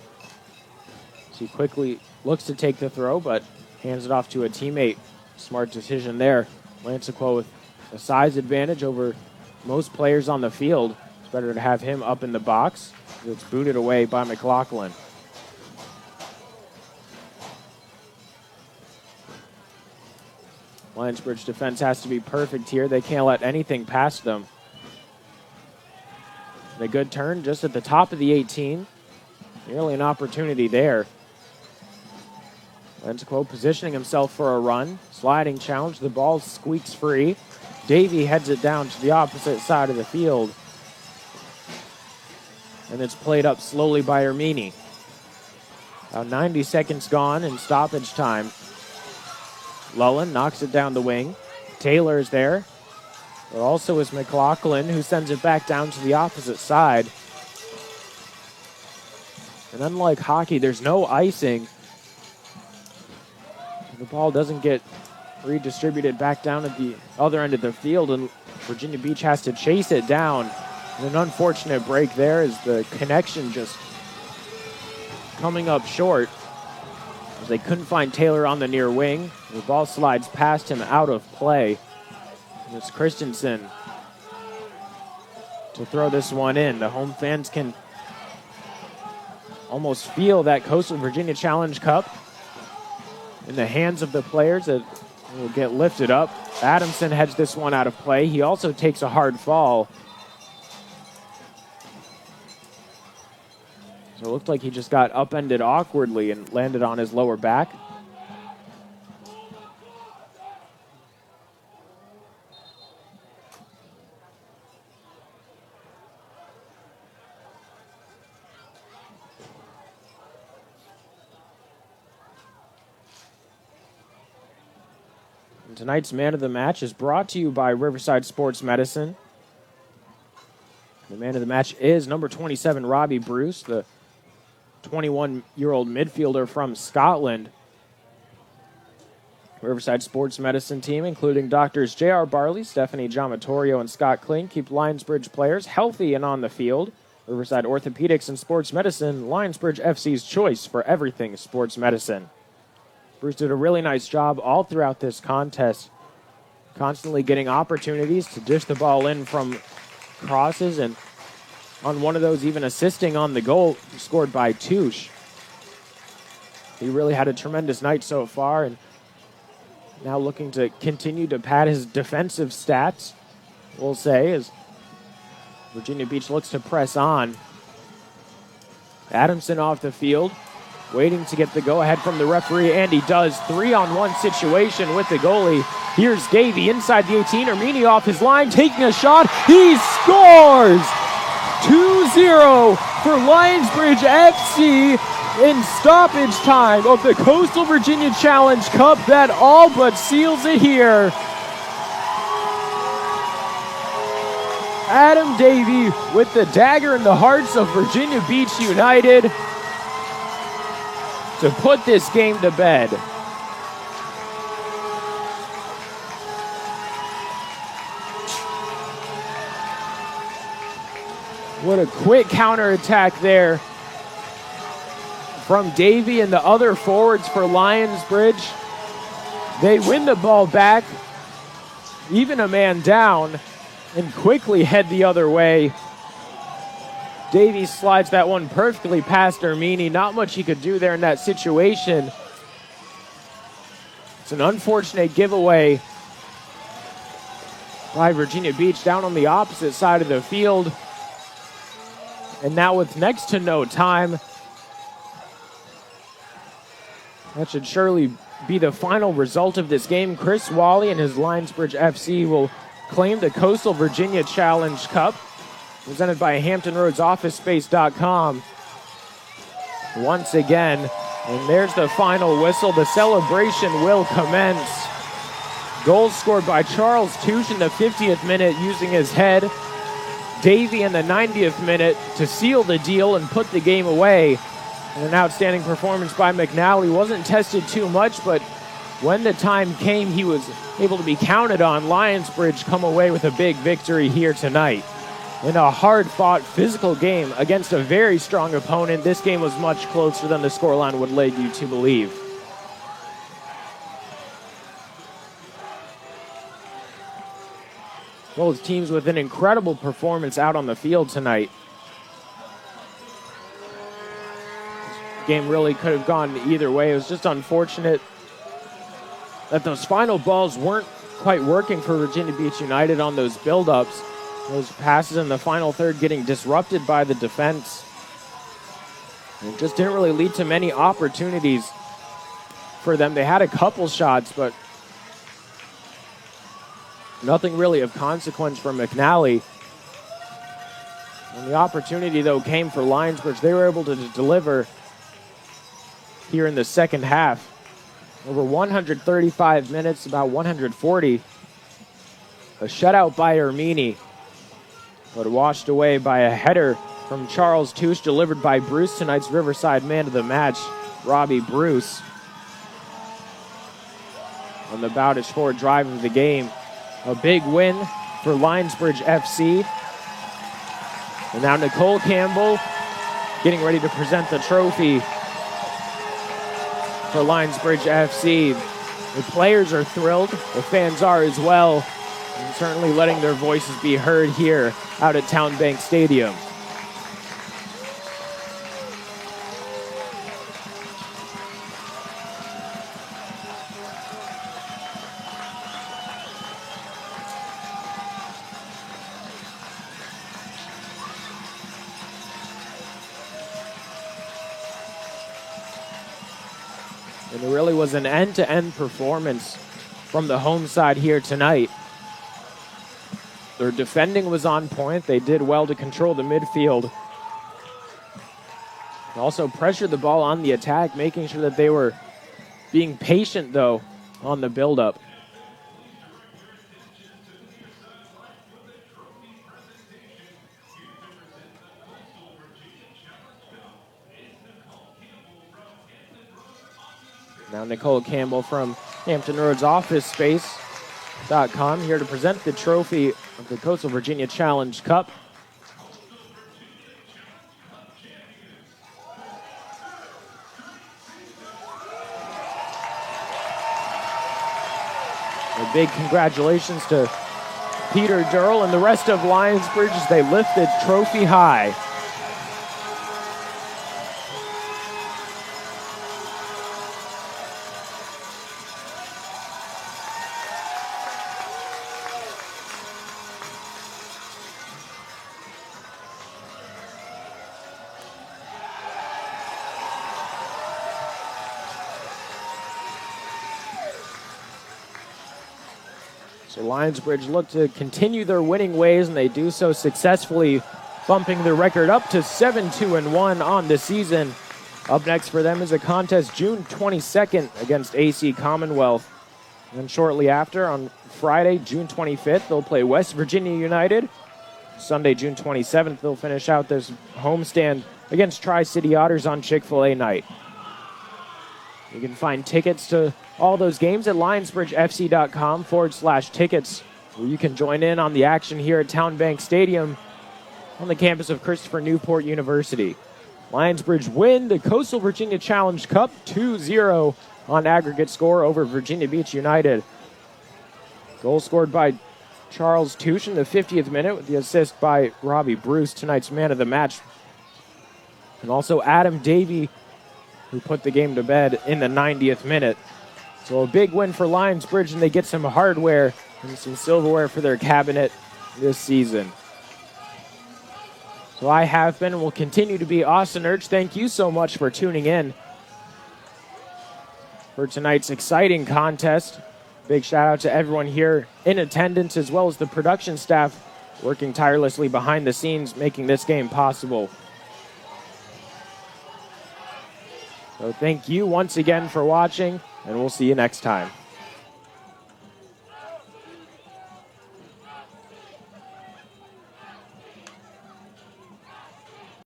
So he quickly looks to take the throw, but hands it off to a teammate. Smart decision there. Lansequo with a size advantage over most players on the field. It's better to have him up in the box. It's booted away by McLaughlin. Lionsbridge defense has to be perfect here. They can't let anything past them. And a good turn just at the top of the 18. Nearly an opportunity there. Lansequo positioning himself for a run. Sliding challenge. The ball squeaks free. Davie heads it down to the opposite side of the field. And it's played up slowly by Ermini. About 90 seconds gone in stoppage time. Lelin knocks it down the wing. Taylor is there. There also is McLaughlin, who sends it back down to the opposite side. And unlike hockey, there's no icing. The ball doesn't get redistributed back down at the other end of the field, and Virginia Beach has to chase it down. And an unfortunate break there is the connection just coming up short. As they couldn't find Taylor on the near wing. The ball slides past him out of play. And it's Christensen to throw this one in. The home fans can almost feel that Coastal Virginia Challenge Cup in the hands of the players that will get lifted up. Adamson heads this one out of play. He also takes a hard fall. So it looked like he just got upended awkwardly and landed on his lower back. And tonight's man of the match is brought to you by Riverside Sports Medicine. The man of the match is number 27, Robbie Bruce, the 21-year-old midfielder from Scotland. Riverside Sports Medicine team, including doctors J.R. Barley, Stephanie Giamatorio, and Scott Kling, keep Lionsbridge players healthy and on the field. Riverside Orthopedics and Sports Medicine, Lionsbridge FC's choice for everything sports medicine. Bruce did a really nice job all throughout this contest, constantly getting opportunities to dish the ball in from crosses, and on one of those even assisting on the goal scored by Touche. He really had a tremendous night so far, and now looking to continue to pad his defensive stats, we'll say, as Virginia Beach looks to press on. Adamson off the field, waiting to get the go-ahead from the referee, and he does. 3-on-1 situation with the goalie. Here's Davie inside the 18. Ermini off his line, taking a shot. He scores! 2-0 for Lionsbridge FC in stoppage time of the Coastal Virginia Challenge Cup that all but seals it here. Adam Davie with the dagger in the hearts of Virginia Beach United to put this game to bed. What a quick counterattack there from Davie and the other forwards for Lionsbridge. They win the ball back, even a man down, and quickly head the other way. Davie slides that one perfectly past Ermini. Not much he could do there in that situation. It's an unfortunate giveaway by Virginia Beach down on the opposite side of the field. And now with next to no time, that should surely be the final result of this game. Chris Wally and his Lionsbridge FC will claim the Coastal Virginia Challenge Cup, presented by HamptonRoadsOfficeSpace.com. Once again, and there's the final whistle. The celebration will commence. Goals scored by Charles Touche in the 50th minute using his head. Davie in the 90th minute to seal the deal and put the game away. And an outstanding performance by McNally. Wasn't tested too much, but when the time came, he was able to be counted on. Lionsbridge come away with a big victory here tonight. In a hard-fought physical game against a very strong opponent, this game was much closer than the scoreline would lead you to believe. Both teams with an incredible performance out on the field tonight. This game really could have gone either way. It was just unfortunate that those final balls weren't quite working for Virginia Beach United on those build-ups. Those passes in the final third getting disrupted by the defense. It just didn't really lead to many opportunities for them. They had a couple shots, but nothing really of consequence from McNally. When the opportunity, though, came for Lionsbridge, they were able to deliver here in the second half. Over 135 minutes, about 140. A shutout by Ermini, but washed away by a header from Charles Touche, delivered by Bruce, tonight's Riverside man of the match, Robbie Bruce. On the Bowdish forward drive of the game. A big win for Lionsbridge FC. And now Nicole Campbell getting ready to present the trophy for Lionsbridge FC. The players are thrilled, the fans are as well, and certainly letting their voices be heard here out at TowneBank Stadium. And it really was an end-to-end performance from the home side here tonight. Their defending was on point. They did well to control the midfield. Also pressured the ball on the attack, making sure that they were being patient, though, on the build-up. Now Nicole Campbell from Hampton Roads OfficeSpace.com here to present the trophy of the Coastal Virginia Challenge Cup. A big congratulations to Peter Dearle and the rest of Lionsbridge as they lift the trophy high. So Lionsbridge look to continue their winning ways, and they do so successfully, bumping their record up to 7-2-1 on the season. Up next for them is a contest June 22nd against AC Commonwealth. And then shortly after, on Friday, June 25th, they'll play West Virginia United. Sunday, June 27th, they'll finish out this homestand against Tri-City Otters on Chick-fil-A night. You can find tickets to all those games at lionsbridgefc.com/tickets, where you can join in on the action here at TowneBank Stadium on the campus of Christopher Newport University. Lionsbridge win the Coastal Virginia Challenge Cup 2-0 on aggregate score over Virginia Beach United. Goal scored by Charles Touche in the 50th minute with the assist by Robbie Bruce, tonight's man of the match. And also Adam Davie, who put the game to bed in the 90th minute. So a big win for Lionsbridge, and they get some hardware and some silverware for their cabinet this season. So I have been and will continue to be Austin Urch. Thank you so much for tuning in for tonight's exciting contest. Big shout out to everyone here in attendance, as well as the production staff working tirelessly behind the scenes, making this game possible. So thank you once again for watching, and we'll see you next time.